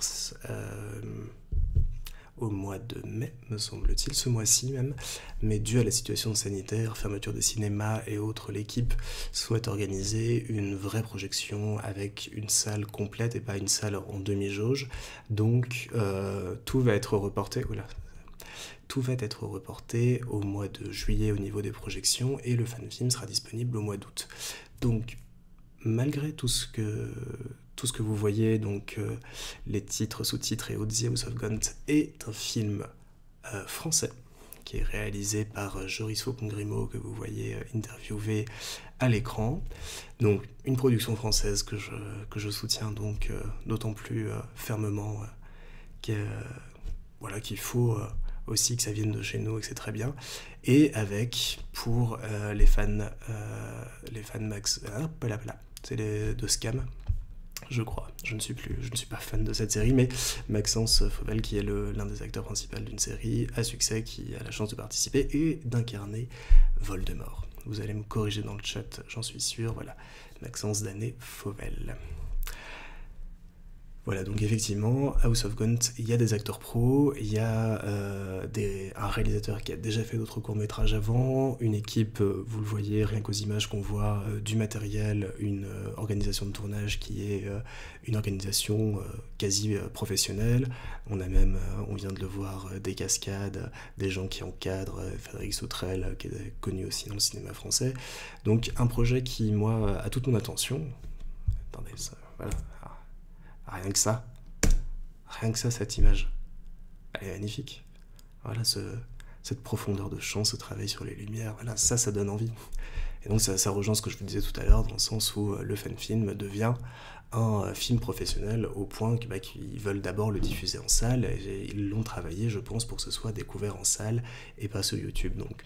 au mois de mai, me semble-t-il, ce mois-ci même, mais dû à la situation sanitaire, fermeture des cinémas et autres, l'équipe souhaite organiser une vraie projection avec une salle complète et pas une salle en demi-jauge. Donc tout va être reporté. Voilà. Tout va être reporté au mois de juillet au niveau des projections et le fan-film sera disponible au mois d'août. Donc, malgré tout ce que vous voyez, donc les titres, sous-titres et autres, The House of Gaunt est un film français qui est réalisé par Joris Faucon-Grimaud, que vous voyez interviewé à l'écran. Donc, une production française que je soutiens donc d'autant plus fermement qu'il faut aussi que ça vienne de chez nous et que c'est très bien. Et avec, pour les fans Max... c'est de Scam, je crois. Je ne suis pas fan de cette série, mais Maxence Fauvel, qui est l'un des acteurs principaux d'une série à succès, qui a la chance de participer et d'incarner Voldemort. Vous allez me corriger dans le chat, j'en suis sûr. Voilà, Maxence Danet Fauvel. Voilà, donc effectivement, House of Gaunt, il y a des acteurs pros, il y a un réalisateur qui a déjà fait d'autres courts-métrages avant, une équipe, vous le voyez, rien qu'aux images qu'on voit, du matériel, une organisation de tournage qui est une organisation quasi professionnelle. On vient de le voir, des cascades, des gens qui encadrent, Frédéric Sautrel, qui est connu aussi dans le cinéma français. Donc un projet qui, moi, a toute mon attention. Attendez, ça, voilà. Rien que ça, cette image, elle est magnifique. Voilà, cette profondeur de champ, ce travail sur les lumières, voilà, ça donne envie. Et donc ça rejoint ce que je vous disais tout à l'heure, dans le sens où le fan-film devient un film professionnel au point qu'ils veulent d'abord le diffuser en salle, et ils l'ont travaillé, je pense, pour que ce soit découvert en salle et pas sur YouTube. Donc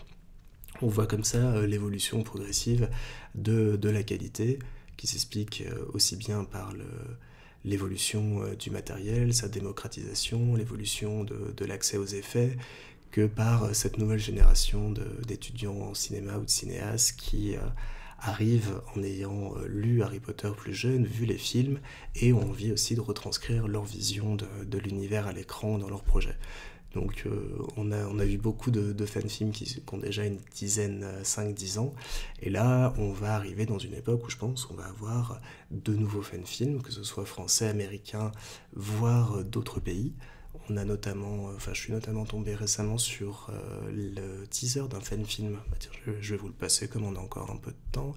on voit comme ça l'évolution progressive de la qualité, qui s'explique aussi bien par l'évolution du matériel, sa démocratisation, l'évolution de l'accès aux effets, que par cette nouvelle génération d'étudiants en cinéma ou de cinéastes qui arrivent en ayant lu Harry Potter plus jeune, vu les films, et ont envie aussi de retranscrire leur vision de l'univers à l'écran dans leurs projets. Donc on a vu beaucoup de fan-films qui ont déjà une dizaine, 5-10 ans, et là on va arriver dans une époque où je pense qu'on va avoir de nouveaux fan-films, que ce soit français, américains, voire d'autres pays. Je suis notamment tombé récemment sur le teaser d'un fan-film, je vais vous le passer comme on a encore un peu de temps,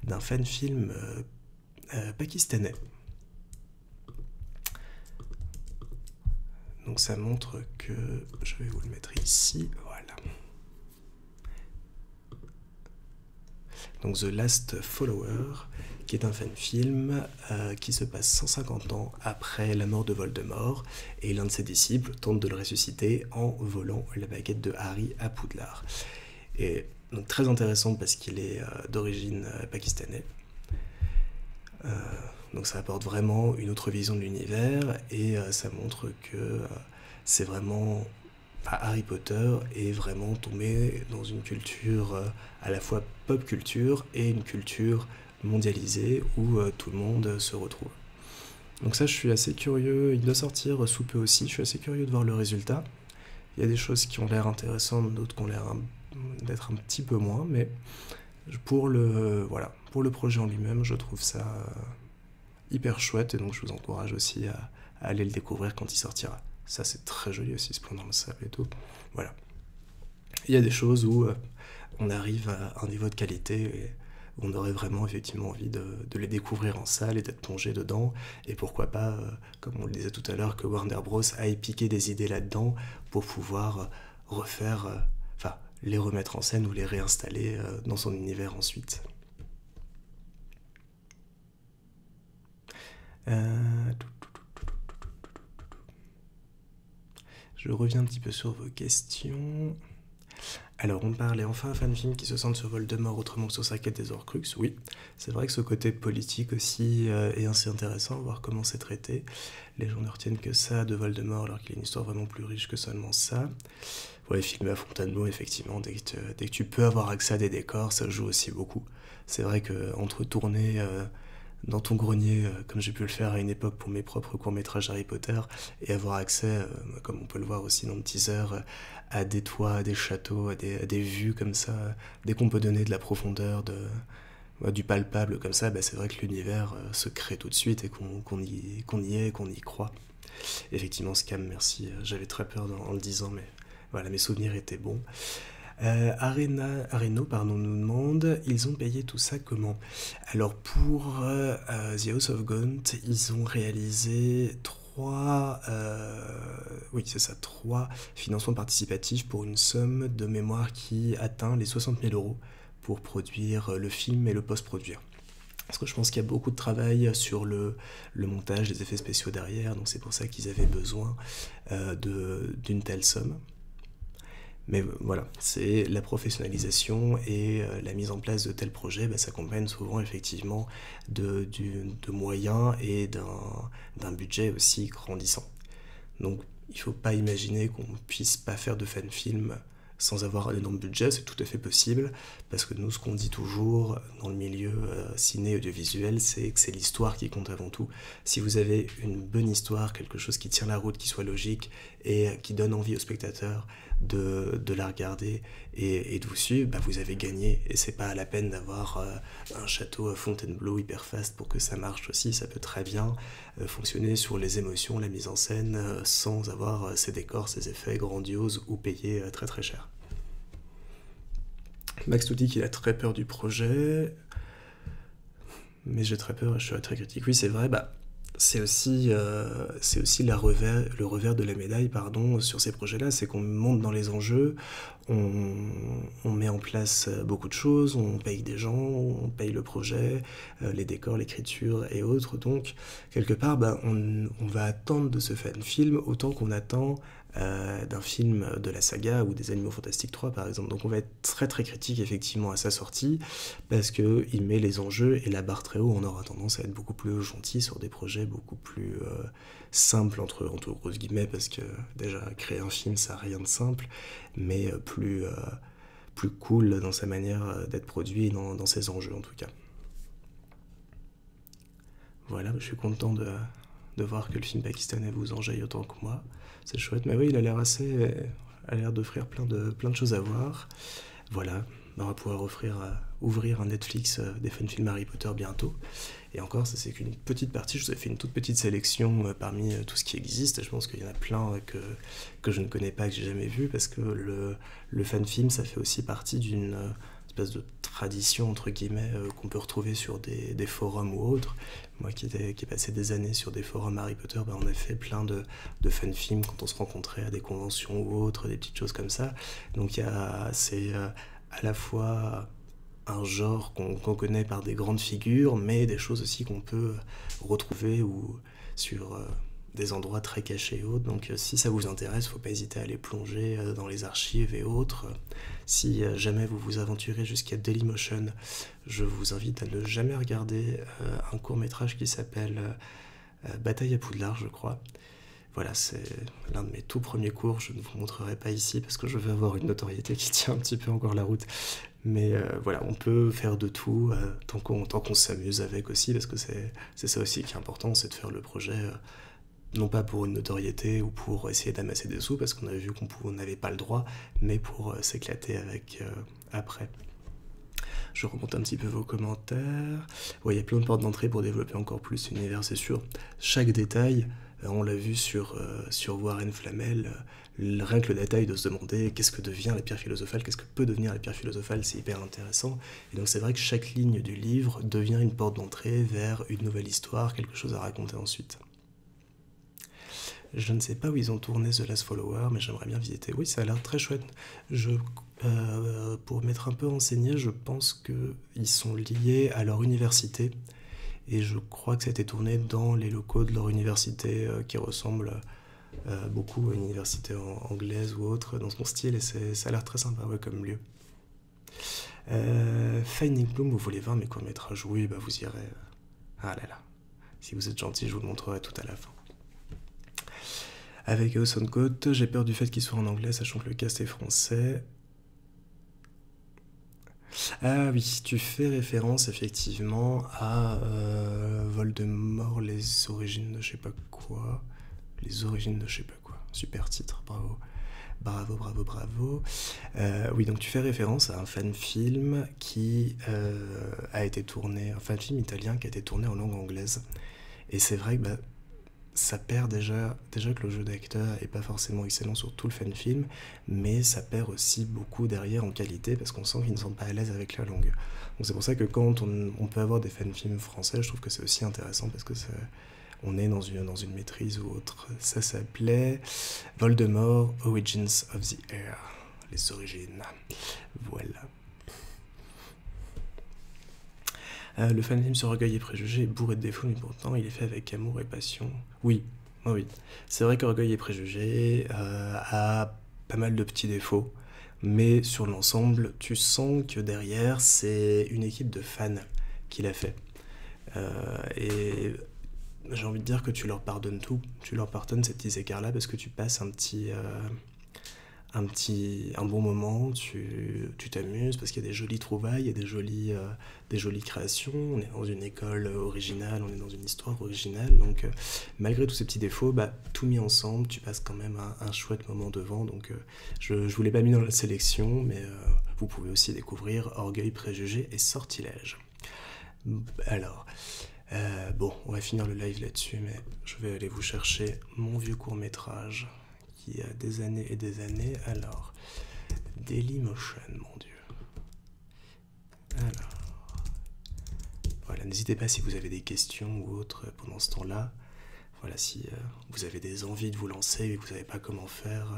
d'un fan-film pakistanais. Donc ça montre que, je vais vous le mettre ici, voilà. donc The Last Follower, qui est un fan-film qui se passe 150 ans après la mort de Voldemort, et l'un de ses disciples tente de le ressusciter en volant la baguette de Harry à Poudlard. Et donc très intéressant parce qu'il est d'origine pakistanaise. Donc ça apporte vraiment une autre vision de l'univers et ça montre que c'est vraiment... Harry Potter est vraiment tombé dans une culture à la fois pop culture et une culture mondialisée où tout le monde se retrouve. Donc ça, je suis assez curieux, il doit sortir sous peu aussi, je suis assez curieux de voir le résultat. Il y a des choses qui ont l'air intéressantes, d'autres qui ont l'air d'être un petit peu moins, mais pour le projet en lui-même, je trouve ça hyper chouette et donc je vous encourage aussi à aller le découvrir quand il sortira. Ça, c'est très joli aussi, se prendre dans le sable et tout. Voilà. Il y a des choses où on arrive à un niveau de qualité et où on aurait vraiment effectivement envie de les découvrir en salle et d'être plongé dedans. Et pourquoi pas, comme on le disait tout à l'heure, que Warner Bros. Aille piquer des idées là-dedans pour pouvoir refaire, les remettre en scène ou les réinstaller dans son univers ensuite. Je reviens un petit peu sur vos questions. Alors, on parlait enfin un fan-film qui se centre sur Voldemort autrement que sur sa quête des Horcruxes. Oui, c'est vrai que ce côté politique aussi est assez intéressant, voir comment c'est traité. Les gens ne retiennent que ça de Voldemort, alors qu'il y a une histoire vraiment plus riche que seulement ça. Ouais, filmé à Fontainebleau, effectivement, dès que tu peux avoir accès à des décors, ça joue aussi beaucoup. C'est vrai qu'entre tourner dans ton grenier, comme j'ai pu le faire à une époque pour mes propres courts-métrages Harry Potter, et avoir accès, comme on peut le voir aussi dans le teaser, à des toits, à des châteaux, à des vues comme ça, dès qu'on peut donner de la profondeur, du palpable comme ça, c'est vrai que l'univers se crée tout de suite et qu'on y est et qu'on y croit. Effectivement, Scam, merci, j'avais très peur en le disant, mais voilà, mes souvenirs étaient bons. Areno nous demande, ils ont payé tout ça comment? Alors pour The House of Gaunt, ils ont réalisé trois financements participatifs pour une somme de mémoire qui atteint les 60 000 € pour produire le film et le post-produire. Parce que je pense qu'il y a beaucoup de travail sur le montage, les effets spéciaux derrière, donc c'est pour ça qu'ils avaient besoin d'une telle somme. Mais voilà, c'est la professionnalisation et la mise en place de tels projets s'accompagne souvent effectivement de moyens et d'un budget aussi grandissant. Donc il ne faut pas imaginer qu'on ne puisse pas faire de fan-film sans avoir un énorme budget, c'est tout à fait possible, parce que nous, ce qu'on dit toujours dans le milieu ciné-audiovisuel, c'est que c'est l'histoire qui compte avant tout. Si vous avez une bonne histoire, quelque chose qui tient la route, qui soit logique, et qui donne envie aux spectateurs de la regarder et de vous suivre, vous avez gagné, et c'est pas la peine d'avoir un château à Fontainebleau hyper fast pour que ça marche aussi, ça peut très bien fonctionner sur les émotions, la mise en scène, sans avoir ces décors, ces effets grandioses ou payés très très cher. Max nous dit qu'il a très peur du projet, mais j'ai très peur et je serai très critique. Oui, c'est vrai, c'est aussi le revers de la médaille sur ces projets-là, c'est qu'on monte dans les enjeux, on met en place beaucoup de choses, on paye des gens, on paye le projet, les décors, l'écriture et autres, donc quelque part on va attendre de ce fan-film autant qu'on attend d'un film de la saga ou des Animaux Fantastiques 3 par exemple. Donc on va être très très critique effectivement à sa sortie parce qu'il met les enjeux et la barre très haut. On aura tendance à être beaucoup plus gentil sur des projets beaucoup plus simples entre grosses guillemets, parce que déjà créer un film ça n'a rien de simple, mais plus cool dans sa manière d'être produit et dans ses enjeux en tout cas. Voilà, je suis content de voir que le film pakistanais vous enjaille autant que moi. C'est chouette, mais oui, il a l'air d'offrir plein de choses à voir. Voilà, on va pouvoir ouvrir un Netflix des fan-films Harry Potter bientôt. Et encore, ça c'est qu'une petite partie, je vous ai fait une toute petite sélection parmi tout ce qui existe. Et je pense qu'il y en a plein que je ne connais pas, que j'ai jamais vu, parce que le fan-film, ça fait aussi partie d'une espèce de tradition, entre guillemets, qu'on peut retrouver sur des forums ou autres. Moi qui ai passé des années sur des forums Harry Potter, on a fait plein de fan-films quand on se rencontrait à des conventions ou autres, des petites choses comme ça. Donc c'est à la fois un genre qu'on connaît par des grandes figures, mais des choses aussi qu'on peut retrouver ou sur des endroits très cachés et autres. Donc si ça vous intéresse, faut pas hésiter à aller plonger dans les archives et autres. Si jamais vous vous aventurez jusqu'à Dailymotion, je vous invite à ne jamais regarder un court-métrage qui s'appelle Bataille à Poudlard, je crois. Voilà, c'est l'un de mes tout premiers cours, je ne vous montrerai pas ici parce que je veux avoir une notoriété qui tient un petit peu encore la route. Mais voilà, on peut faire de tout tant qu'on s'amuse avec aussi, parce que c'est ça aussi qui est important, c'est de faire le projet, non pas pour une notoriété ou pour essayer d'amasser des sous, parce qu'on avait vu qu'on n'avait pas le droit, mais pour s'éclater avec après. Je remonte un petit peu vos commentaires. Ouais, il y a plein de portes d'entrée pour développer encore plus l'univers, c'est sûr. Chaque détail, on l'a vu sur Warren Flamel, rien que le détail de se demander qu'est-ce que devient la pierre philosophale, qu'est-ce que peut devenir la pierre philosophale, c'est hyper intéressant. Et donc c'est vrai que chaque ligne du livre devient une porte d'entrée vers une nouvelle histoire, quelque chose à raconter ensuite. Je ne sais pas où ils ont tourné The Last Follower, mais j'aimerais bien visiter. Oui, ça a l'air très chouette. Pour m'être un peu renseigné, je pense qu'ils sont liés à leur université. Et je crois que ça a été tourné dans les locaux de leur université qui ressemblent beaucoup à une université anglaise ou autre dans son style. Et ça a l'air très sympa comme lieu. Finding Bloom, vous voulez voir mes courts-métrages? Oui, bah vous irez. Ah là là. Si vous êtes gentil, je vous le montrerai tout à la fin. Avec House on Coat, j'ai peur du fait qu'il soit en anglais, sachant que le cast est français. Ah oui, tu fais référence effectivement à Voldemort, les origines de je sais pas quoi. Les origines de je sais pas quoi. Super titre, bravo. Bravo, bravo, bravo. Oui, donc tu fais référence à un fan-film qui a été tourné, un fan-film italien qui a été tourné en langue anglaise. Et c'est vrai que ça perd déjà que le jeu d'acteur est pas forcément excellent sur tout le fan-film, mais ça perd aussi beaucoup derrière en qualité parce qu'on sent qu'ils ne sont pas à l'aise avec la langue. Donc c'est pour ça que quand on peut avoir des fan-films français, je trouve que c'est aussi intéressant parce que on est dans une maîtrise ou autre. Ça s'appelait Voldemort, Origins of the Air. Les origines. Voilà. Le fan-film sur Orgueil et Préjugés est bourré de défauts, mais pourtant il est fait avec amour et passion. Oui, oui. C'est vrai qu'Orgueil et Préjugés a pas mal de petits défauts, mais sur l'ensemble, tu sens que derrière, c'est une équipe de fans qui l'a fait. Et j'ai envie de dire que tu leur pardonnes tout. Tu leur pardonnes ces petits écarts-là parce que tu passes un bon moment, tu t'amuses parce qu'il y a des jolies trouvailles, il y a des jolies créations, on est dans une école originale, on est dans une histoire originale, donc malgré tous ces petits défauts, tout mis ensemble, tu passes quand même un chouette moment devant, donc je vous l'ai pas mis dans la sélection, mais vous pouvez aussi découvrir Orgueil, Préjugés et Sortilèges. Alors, bon, on va finir le live là-dessus, mais je vais aller vous chercher mon vieux court-métrage qui a des années et des années. Alors, Dailymotion, mon Dieu. Alors, voilà, n'hésitez pas si vous avez des questions ou autres pendant ce temps-là. Voilà, si vous avez des envies de vous lancer et que vous savez pas comment faire.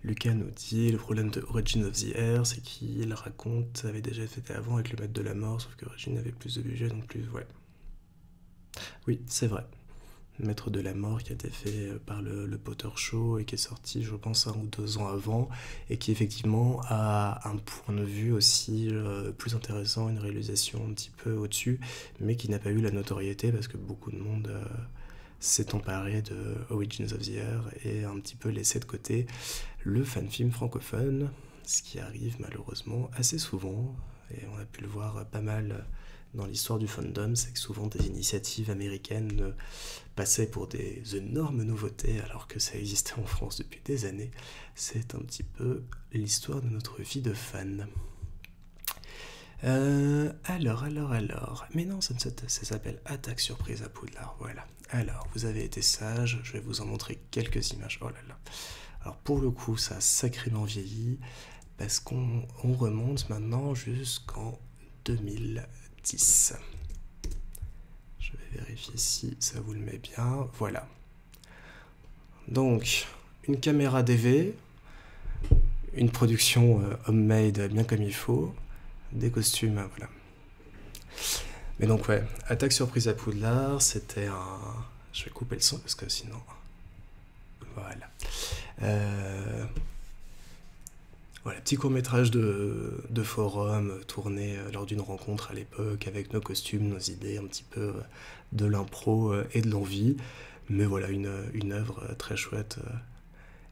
Lucas nous dit, le problème de Origin of the Air, c'est qu'il raconte, ça avait déjà été fait avant avec le Maître de la Mort, sauf que Origin avait plus de budget, donc plus, ouais. Oui, c'est vrai. Maître de la Mort qui a été fait par le Potter Show et qui est sorti je pense 1 ou 2 ans avant et qui effectivement a un point de vue aussi plus intéressant, une réalisation un petit peu au-dessus mais qui n'a pas eu la notoriété parce que beaucoup de monde s'est emparé de Origins of the Air et a un petit peu laissé de côté le fan-film francophone, ce qui arrive malheureusement assez souvent et on a pu le voir pas mal dans l'histoire du fandom, c'est que souvent des initiatives américaines passaient pour des énormes nouveautés alors que ça existait en France depuis des années. C'est un petit peu l'histoire de notre vie de fan. Alors. Mais non, ça s'appelle Attaque surprise à Poudlard, voilà. Alors, vous avez été sage, je vais vous en montrer quelques images. Oh là là. Alors pour le coup, ça a sacrément vieilli parce qu'on remonte maintenant jusqu'en 2010. Je vais vérifier si ça vous le met bien. Voilà. Donc, une caméra DV, une production homemade bien comme il faut, Des costumes, voilà. Mais donc ouais, Attaque surprise à Poudlard, c'était un... Je vais couper le son parce que sinon... Voilà. Euh, Voilà, petit court-métrage de forum tourné lors d'une rencontre à l'époque avec nos costumes, nos idées, un petit peu de l'impro et de l'envie. Mais voilà, une œuvre très chouette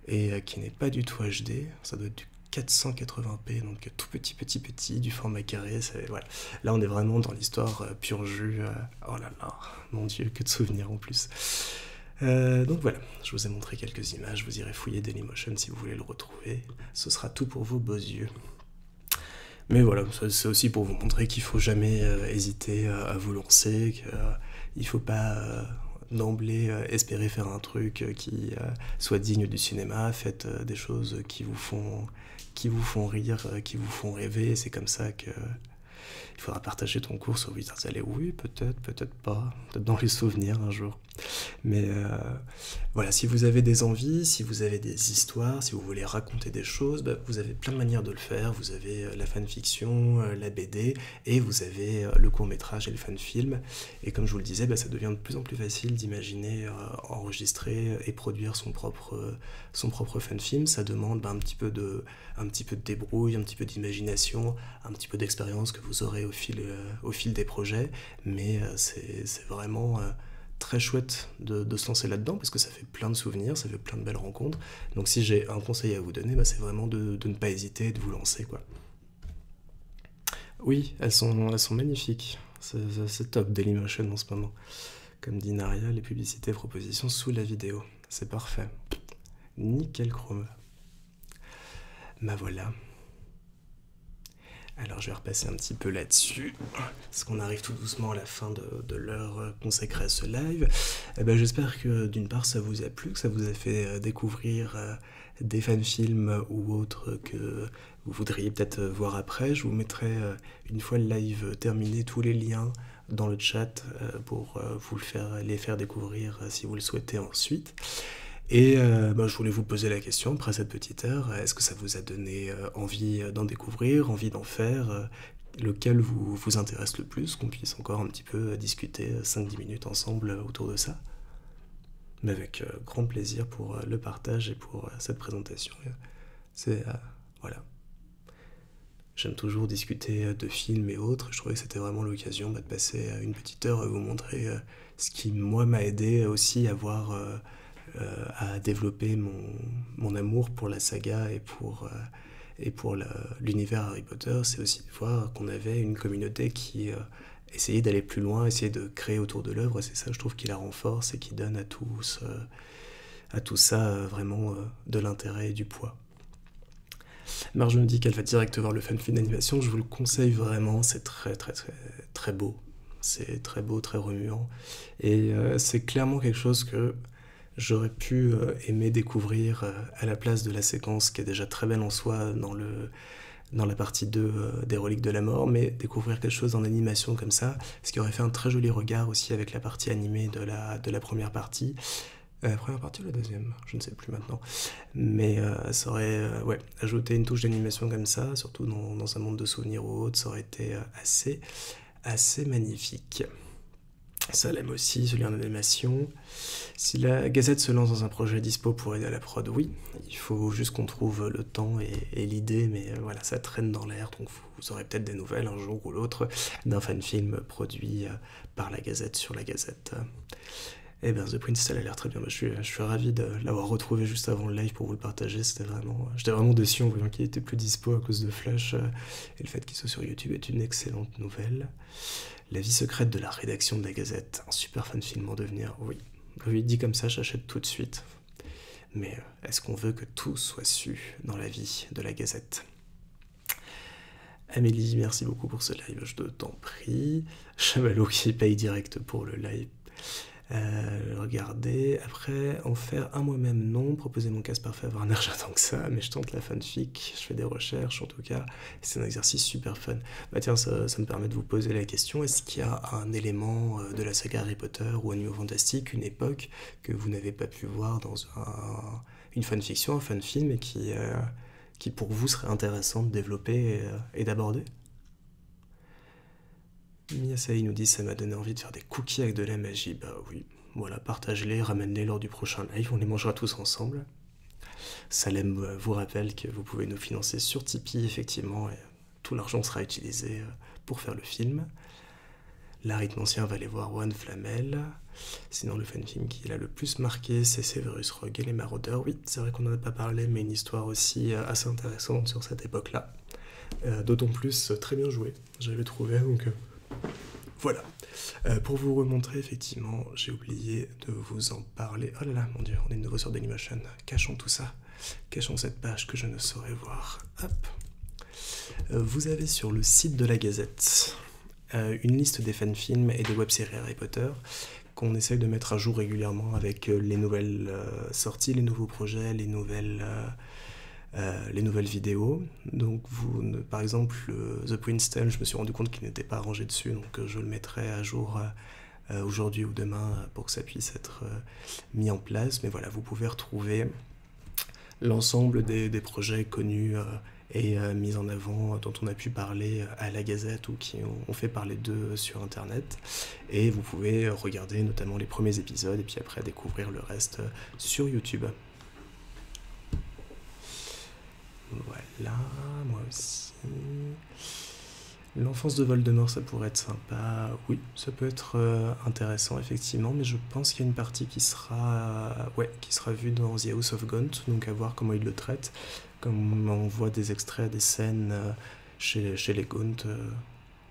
et qui n'est pas du tout HD. Ça doit être du 480p, donc tout petit, du format carré. Voilà. Là, on est vraiment dans l'histoire pur jus. Oh là là, mon Dieu, que de souvenirs en plus. Donc voilà, je vous ai montré quelques images, vous irez fouiller Dailymotion si vous voulez le retrouver, ce sera tout pour vos beaux yeux. Mais voilà, c'est aussi pour vous montrer qu'il faut jamais hésiter à vous lancer, qu'il ne faut pas d'emblée espérer faire un truc qui soit digne du cinéma, faites des choses qui vous font rire, qui vous font rêver, c'est comme ça que il faudra partager ton cours sur Wizards Alley. Oui, peut-être, peut-être pas, peut-être dans les souvenirs un jour. Mais voilà, si vous avez des envies, si vous avez des histoires, si vous voulez raconter des choses, bah, vous avez plein de manières de le faire. Vous avez la fanfiction, la BD, et vous avez le court-métrage et le fan-film. Et comme je vous le disais, bah, ça devient de plus en plus facile d'imaginer, enregistrer et produire son propre fan-film. Ça demande bah, un petit peu de débrouille, un petit peu d'imagination, un petit peu d'expérience que vous aurez au fil des projets. Mais c'est vraiment... très chouette de se lancer là-dedans parce que ça fait plein de souvenirs, ça fait plein de belles rencontres. Donc si j'ai un conseil à vous donner, bah, c'est vraiment de ne pas hésiter et de vous lancer, quoi. Oui, elles sont magnifiques. C'est top Dailymotion en ce moment. Comme dit Naria, les publicités propositions sous la vidéo. C'est parfait. Nickel chrome. Bah voilà. Alors je vais repasser un petit peu là-dessus, parce qu'on arrive tout doucement à la fin de l'heure consacrée à ce live. Eh ben, j'espère que d'une part ça vous a plu, que ça vous a fait découvrir des fan-films ou autres que vous voudriez peut-être voir après. Je vous mettrai, une fois le live terminé, tous les liens dans le chat pour les faire découvrir si vous le souhaitez ensuite. Et bah, je voulais vous poser la question, après cette petite heure, est-ce que ça vous a donné envie d'en découvrir, envie d'en faire, lequel vous intéresse le plus, qu'on puisse encore un petit peu discuter 5-10 minutes ensemble autour de ça? Mais avec grand plaisir pour le partage et pour cette présentation. C'est, voilà. J'aime toujours discuter de films et autres, je trouvais que c'était vraiment l'occasion bah, de passer une petite heure à vous montrer ce qui, moi, m'a aidé aussi à développer mon amour pour la saga et pour l'univers Harry Potter. C'est aussi de voir qu'on avait une communauté qui essayait d'aller plus loin, essayait de créer autour de l'œuvre. C'est ça, je trouve, qui la renforce et qui donne à tout ça vraiment de l'intérêt et du poids. Marge me dit qu'elle va direct voir le fan-film d'animation. Je vous le conseille vraiment, c'est très très très très beau. C'est très beau, très remuant. Et c'est clairement quelque chose que j'aurais pu aimer découvrir à la place de la séquence qui est déjà très belle en soi dans la partie 2 des Reliques de la Mort, mais découvrir quelque chose en animation comme ça, ce qui aurait fait un très joli regard aussi avec la partie animée de la première partie. La première partie ou la deuxième? Je ne sais plus maintenant. Mais ça aurait ouais, ajouté une touche d'animation comme ça, surtout dans un monde de souvenirs ou autre, ça aurait été assez magnifique. Ça l'aime aussi, celui en animation. Si la Gazette se lance dans un projet dispo pour aider à la prod, oui. Il faut juste qu'on trouve le temps et l'idée, mais voilà, ça traîne dans l'air, donc vous aurez peut-être des nouvelles un jour ou l'autre d'un fan-film produit par la Gazette sur la Gazette. Eh bien, The Prince, ça a l'air très bien. Je suis ravi de l'avoir retrouvé juste avant le live pour vous le partager. J'étais vraiment déçu en voyant qu'il était plus dispo à cause de Flash. Et le fait qu'il soit sur YouTube est une excellente nouvelle. La vie secrète de la rédaction de la Gazette. Un super fan film en devenir, oui. Oui, dit comme ça, j'achète tout de suite. Mais est-ce qu'on veut que tout soit su dans la vie de la Gazette? Amélie, merci beaucoup pour ce live, je t'en prie. Chamallow qui paye direct pour le live. Regardez, après en faire un moi-même, non. Proposer mon casse parfait à Warner, j'attends que ça, mais je tente la fanfic, je fais des recherches en tout cas, c'est un exercice super fun. Bah tiens, ça me permet de vous poser la question, est-ce qu'il y a un élément de la saga Harry Potter ou Animaux Fantastiques, une époque que vous n'avez pas pu voir dans une fanfiction, un fanfilm, et qui pour vous serait intéressant de développer et d'aborder? Miyasai nous dit ça m'a donné envie de faire des cookies avec de la magie. Bah oui, voilà, partage-les, ramène-les lors du prochain live, on les mangera tous ensemble. Salem vous rappelle que vous pouvez nous financer sur Tipeee, effectivement, et tout l'argent sera utilisé pour faire le film. L'arithmancien va aller voir Juan Flamel. Sinon, le fan-film qui l'a le plus marqué, c'est Severus Rogue et les Maraudeurs. Oui, c'est vrai qu'on n'en a pas parlé, mais une histoire aussi assez intéressante sur cette époque-là. D'autant plus très bien joué, j'avais trouvé, donc voilà. Pour vous remontrer, effectivement, j'ai oublié de vous en parler. Oh là là, mon dieu, on est de nouveau sur Dailymotion. Cachons tout ça. Cachons cette page que je ne saurais voir. Hop. Vous avez sur le site de la Gazette une liste des fan-films et des web-séries Harry Potter qu'on essaye de mettre à jour régulièrement avec les nouvelles sorties, les nouveaux projets, les nouvelles vidéos. Donc, par exemple, The Prince Tale, je me suis rendu compte qu'il n'était pas rangé dessus, donc je le mettrai à jour aujourd'hui ou demain pour que ça puisse être mis en place. Mais voilà, vous pouvez retrouver l'ensemble des projets connus et mis en avant, dont on a pu parler à la Gazette ou qui ont fait parler d'eux sur Internet. Et vous pouvez regarder notamment les premiers épisodes et puis après découvrir le reste sur YouTube. Voilà, moi aussi. L'enfance de Voldemort, ça pourrait être sympa. Oui, ça peut être intéressant, effectivement, mais je pense qu'il y a une partie qui sera vue dans The House of Gaunt, donc à voir comment ils le traitent. Comme on voit des extraits, des scènes chez les Gaunt,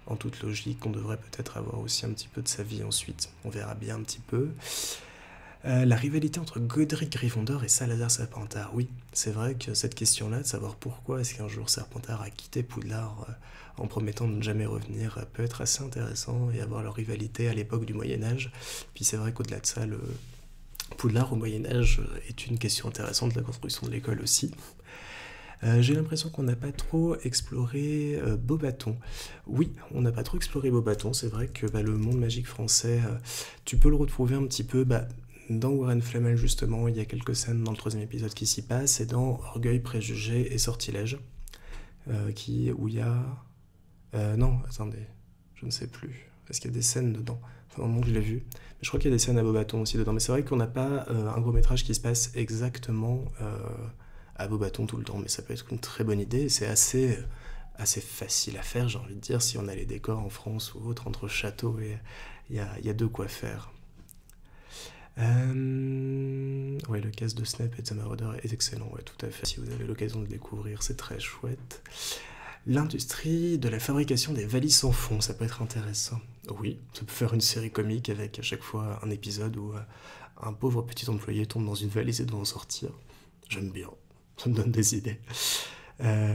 en toute logique, on devrait peut-être avoir aussi un petit peu de sa vie ensuite. On verra bien un petit peu. La rivalité entre Godric Gryffondor et Salazar Serpentard. Oui, c'est vrai que cette question-là, de savoir pourquoi est-ce qu'un jour Serpentard a quitté Poudlard en promettant de ne jamais revenir, peut être assez intéressant et avoir leur rivalité à l'époque du Moyen-Âge. Puis c'est vrai qu'au-delà de ça, le Poudlard au Moyen-Âge est une question intéressante, la construction de l'école aussi. J'ai l'impression qu'on n'a pas trop exploré Beauxbatons. Oui, on n'a pas trop exploré Beauxbatons. C'est vrai que le monde magique français, tu peux le retrouver un petit peu dans Warren Flamel, justement. Il y a quelques scènes dans le 3e épisode qui s'y passent, et dans Orgueil, Préjugés et Sortilèges, où il y a... non, attendez, je ne sais plus. Est-ce qu'il y a des scènes dedans? Enfin, au moment que je l'ai vu. Mais je crois qu'il y a des scènes à Beauxbatons aussi dedans. Mais c'est vrai qu'on n'a pas un gros-métrage qui se passe exactement à Beauxbatons tout le temps. Mais ça peut être une très bonne idée. Et c'est assez facile à faire, j'ai envie de dire, si on a les décors en France ou autre, entre châteaux, et il y a de quoi faire. Ouais, le cast de Snape et de The Marauder est excellent, ouais, tout à fait. Si vous avez l'occasion de le découvrir, c'est très chouette. L'industrie de la fabrication des valises sans fond, ça peut être intéressant. Oui, ça peut faire une série comique avec à chaque fois un épisode où un pauvre petit employé tombe dans une valise et doit en sortir. J'aime bien, ça me donne des idées.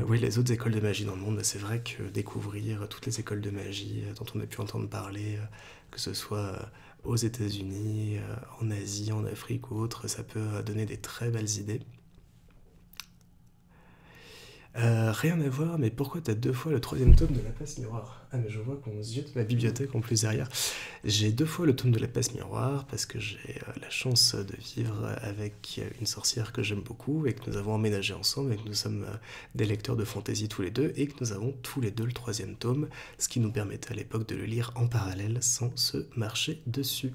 Oui, les autres écoles de magie dans le monde, c'est vrai que découvrir toutes les écoles de magie dont on a pu entendre parler, que ce soit aux États-Unis, en Asie, en Afrique ou autre, ça peut donner des très belles idées. Rien à voir, mais pourquoi t'as 2 fois le 3e tome de La Passe Miroir? Ah, mais je vois qu'on ziote ma bibliothèque en plus derrière. J'ai 2 fois le tome de La Passe Miroir parce que j'ai la chance de vivre avec une sorcière que j'aime beaucoup et que nous avons emménagé ensemble et que nous sommes des lecteurs de fantasy tous les deux et que nous avons tous les deux le 3e tome, ce qui nous permettait à l'époque de le lire en parallèle sans se marcher dessus.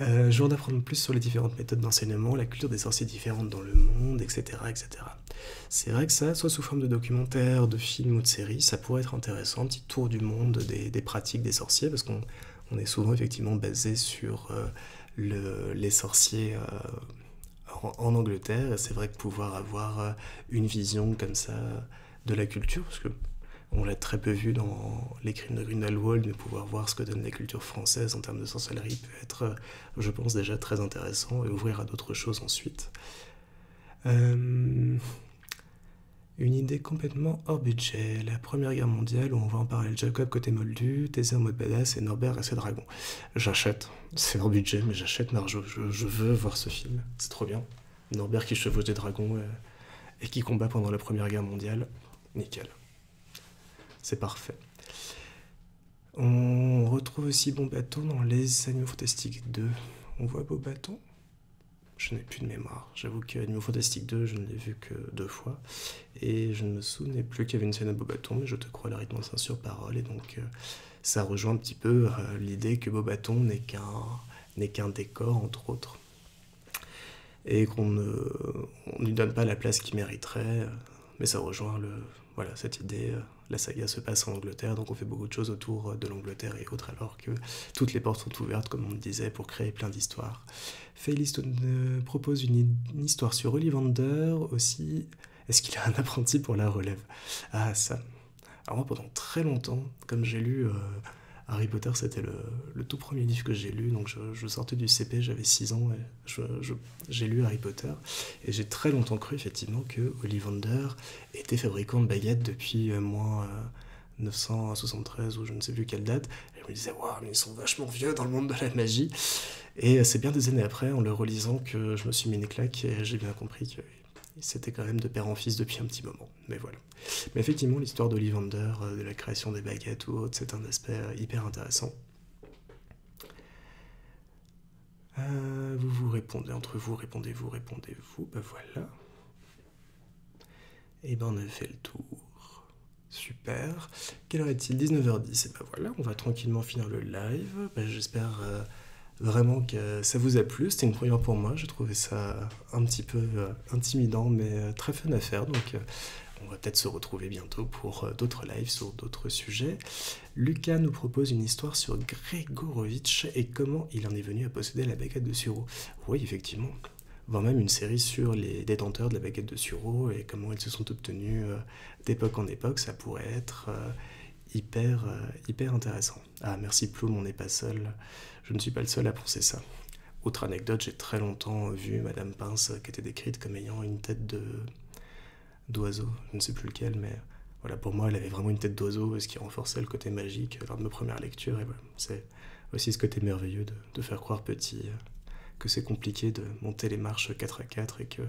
Je viens d'apprendre plus sur les différentes méthodes d'enseignement, la culture des sorciers différentes dans le monde, etc., etc. C'est vrai que ça, soit sous forme de documentaire, de film ou de série, ça pourrait être intéressant, un petit tour du monde des pratiques des sorciers, parce qu'on est souvent effectivement basé sur les sorciers en Angleterre, et c'est vrai que pouvoir avoir une vision comme ça de la culture, parce que on l'a très peu vu dans Les Crimes de Grindelwald, mais pouvoir voir ce que donne la culture française en termes de sorcellerie peut être, je pense, déjà très intéressant et ouvrir à d'autres choses ensuite. Une idée complètement hors budget. La Première Guerre mondiale, où on va en parler Jacob côté moldu, Thésée en mode badass et Norbert et ses dragons. J'achète. C'est hors budget, mais j'achète Marjo. Je veux voir ce film. C'est trop bien. Norbert qui chevauche des dragons et qui combat pendant la Première Guerre mondiale. Nickel. C'est parfait. On retrouve aussi Beauxbatons dans Les Animaux Fantastiques 2. On voit Beauxbatons? Je n'ai plus de mémoire. J'avoue que Animaux Fantastiques 2, je ne l'ai vu que 2 fois. Et je ne me souvenais plus qu'il y avait une scène à Beauxbatons, mais je te crois, la rythme sur parole. Et donc, ça rejoint un petit peu l'idée que Beauxbatons n'est qu'un décor, entre autres, et qu'on ne lui donne pas la place qu'il mériterait, mais ça rejoint voilà, cette idée. La saga se passe en Angleterre, donc on fait beaucoup de choses autour de l'Angleterre et autres, alors que toutes les portes sont ouvertes, comme on le disait, pour créer plein d'histoires. Faylis propose une histoire sur Ollivander aussi. Est-ce qu'il a un apprenti pour la relève? Ah, ça. Alors moi, pendant très longtemps, comme j'ai lu Harry Potter, c'était le tout premier livre que j'ai lu, donc je sortais du CP, j'avais 6 ans, et j'ai lu Harry Potter, et j'ai très longtemps cru effectivement que Ollivander était fabricant de baguettes depuis moins 973 ou je ne sais plus quelle date, et je me disais, waouh, mais ils sont vachement vieux dans le monde de la magie, et c'est bien des années après, en le relisant, que je me suis mis une claque, et j'ai bien compris que c'était quand même de père en fils depuis un petit moment, mais voilà. Mais effectivement, l'histoire d'Ollivander, de la création des baguettes ou autre, c'est un aspect hyper intéressant. Vous répondez entre vous, répondez-vous, ben voilà. Et ben on a fait le tour. Super. Quelle heure est-il? 19h10. Et ben voilà, on va tranquillement finir le live. Ben, j'espère vraiment que ça vous a plu. C'était une première pour moi. J'ai trouvé ça un petit peu intimidant, mais très fun à faire. Donc on va peut-être se retrouver bientôt pour d'autres lives sur d'autres sujets. Lucas nous propose une histoire sur Gregorovitch et comment il en est venu à posséder la baguette de Suro. Oui, effectivement. Voire même une série sur les détenteurs de la baguette de Suro et comment ils se sont obtenus d'époque en époque. Ça pourrait être hyper intéressant. Ah, merci Ploum, on n'est pas seul. Je ne suis pas le seul à penser ça. Autre anecdote, j'ai très longtemps vu Madame Pince qui était décrite comme ayant une tête d'oiseau, je ne sais plus lequel, mais voilà, pour moi elle avait vraiment une tête d'oiseau, ce qui renforçait le côté magique lors de mes premières lectures, et voilà, c'est aussi ce côté merveilleux de faire croire petit que c'est compliqué de monter les marches 4x4 et que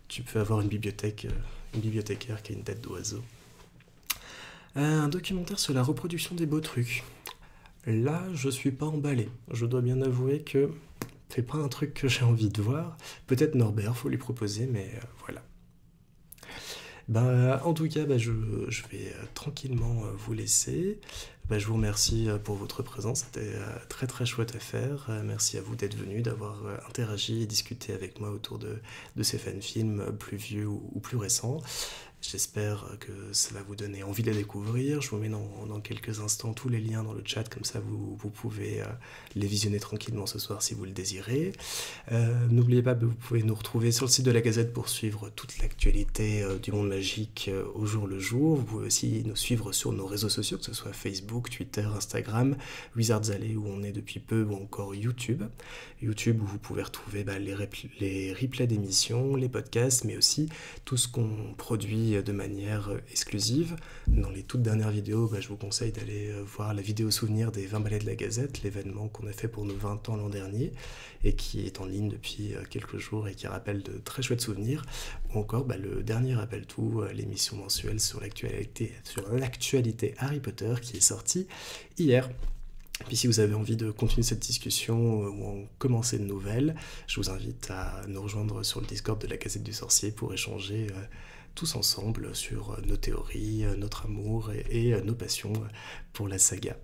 tu peux avoir une bibliothécaire qui a une tête d'oiseau. Un documentaire sur la reproduction des beaux trucs. Là, je suis pas emballé. Je dois bien avouer que c'est pas un truc que j'ai envie de voir. Peut-être Norbert, faut lui proposer, mais voilà. En tout cas, je vais tranquillement vous laisser. Je vous remercie pour votre présence, c'était très très chouette à faire. Merci à vous d'être venu, d'avoir interagi et discuté avec moi autour de ces fan-films plus vieux ou plus récents. J'espère que ça va vous donner envie de les découvrir. Je vous mets dans quelques instants tous les liens dans le chat, comme ça vous pouvez les visionner tranquillement ce soir si vous le désirez. N'oubliez pas que vous pouvez nous retrouver sur le site de la Gazette pour suivre toute l'actualité du monde magique au jour le jour. Vous pouvez aussi nous suivre sur nos réseaux sociaux, que ce soit Facebook, Twitter, Instagram, Wizards Alley où on est depuis peu, ou encore YouTube. YouTube où vous pouvez retrouver les replays d'émissions, les podcasts, mais aussi tout ce qu'on produit de manière exclusive. Dans les toutes dernières vidéos, je vous conseille d'aller voir la vidéo souvenir des 20 balais de la Gazette, l'événement qu'on a fait pour nos 20 ans l'an dernier et qui est en ligne depuis quelques jours et qui rappelle de très chouettes souvenirs, ou encore le dernier Rappel Tout, l'émission mensuelle sur l'actualité Harry Potter qui est sortie hier. Puis si vous avez envie de continuer cette discussion ou en commencer de nouvelles, je vous invite à nous rejoindre sur le Discord de la Gazette du Sorcier pour échanger tous ensemble sur nos théories, notre amour et nos passions pour la saga.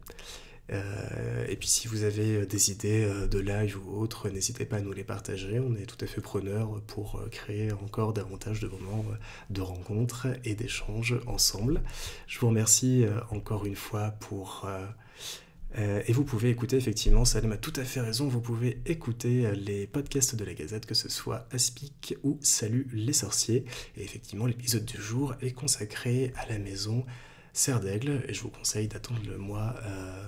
Et puis si vous avez des idées de live ou autres, n'hésitez pas à nous les partager, on est tout à fait preneurs pour créer encore davantage de moments de rencontres et d'échanges ensemble. Je vous remercie encore une fois pour... et vous pouvez écouter, effectivement, Salem a tout à fait raison, vous pouvez écouter les podcasts de la Gazette, que ce soit Aspic ou Salut les sorciers. Et effectivement, l'épisode du jour est consacré à la maison Serre d'Aigle, et je vous conseille d'attendre le mois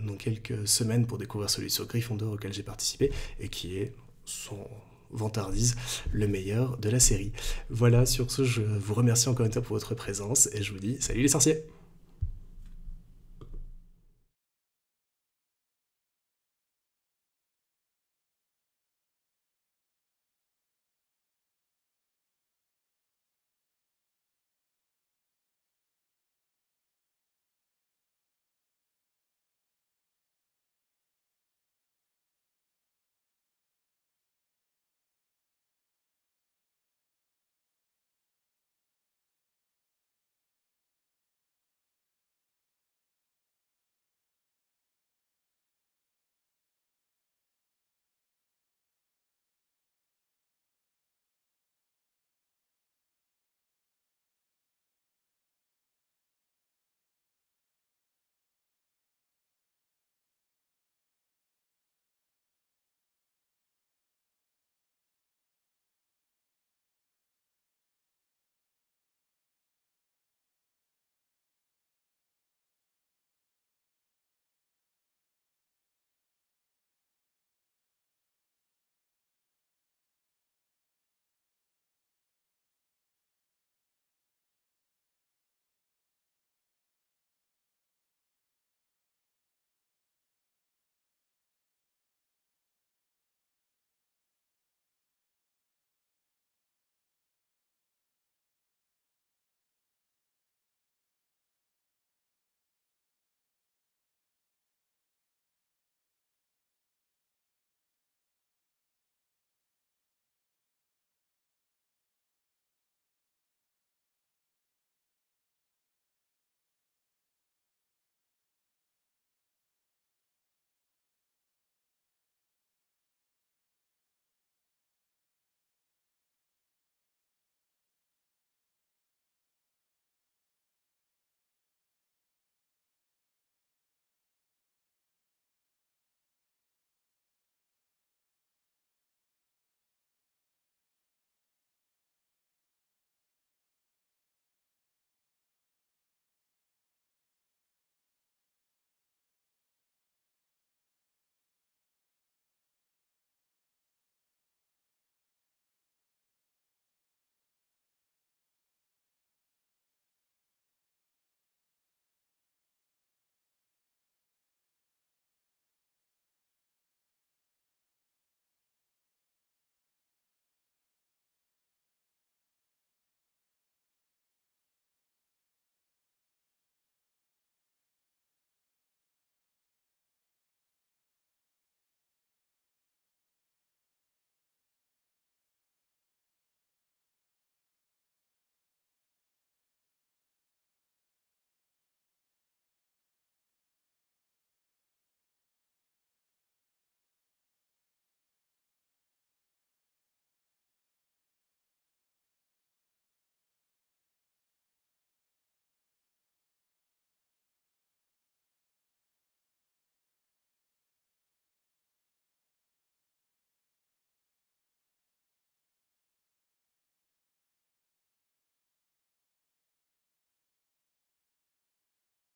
dans quelques semaines pour découvrir celui sur Gryffondor auquel j'ai participé, et qui est, sans vantardise, le meilleur de la série. Voilà, sur ce, je vous remercie encore une fois pour votre présence, et je vous dis salut les sorciers!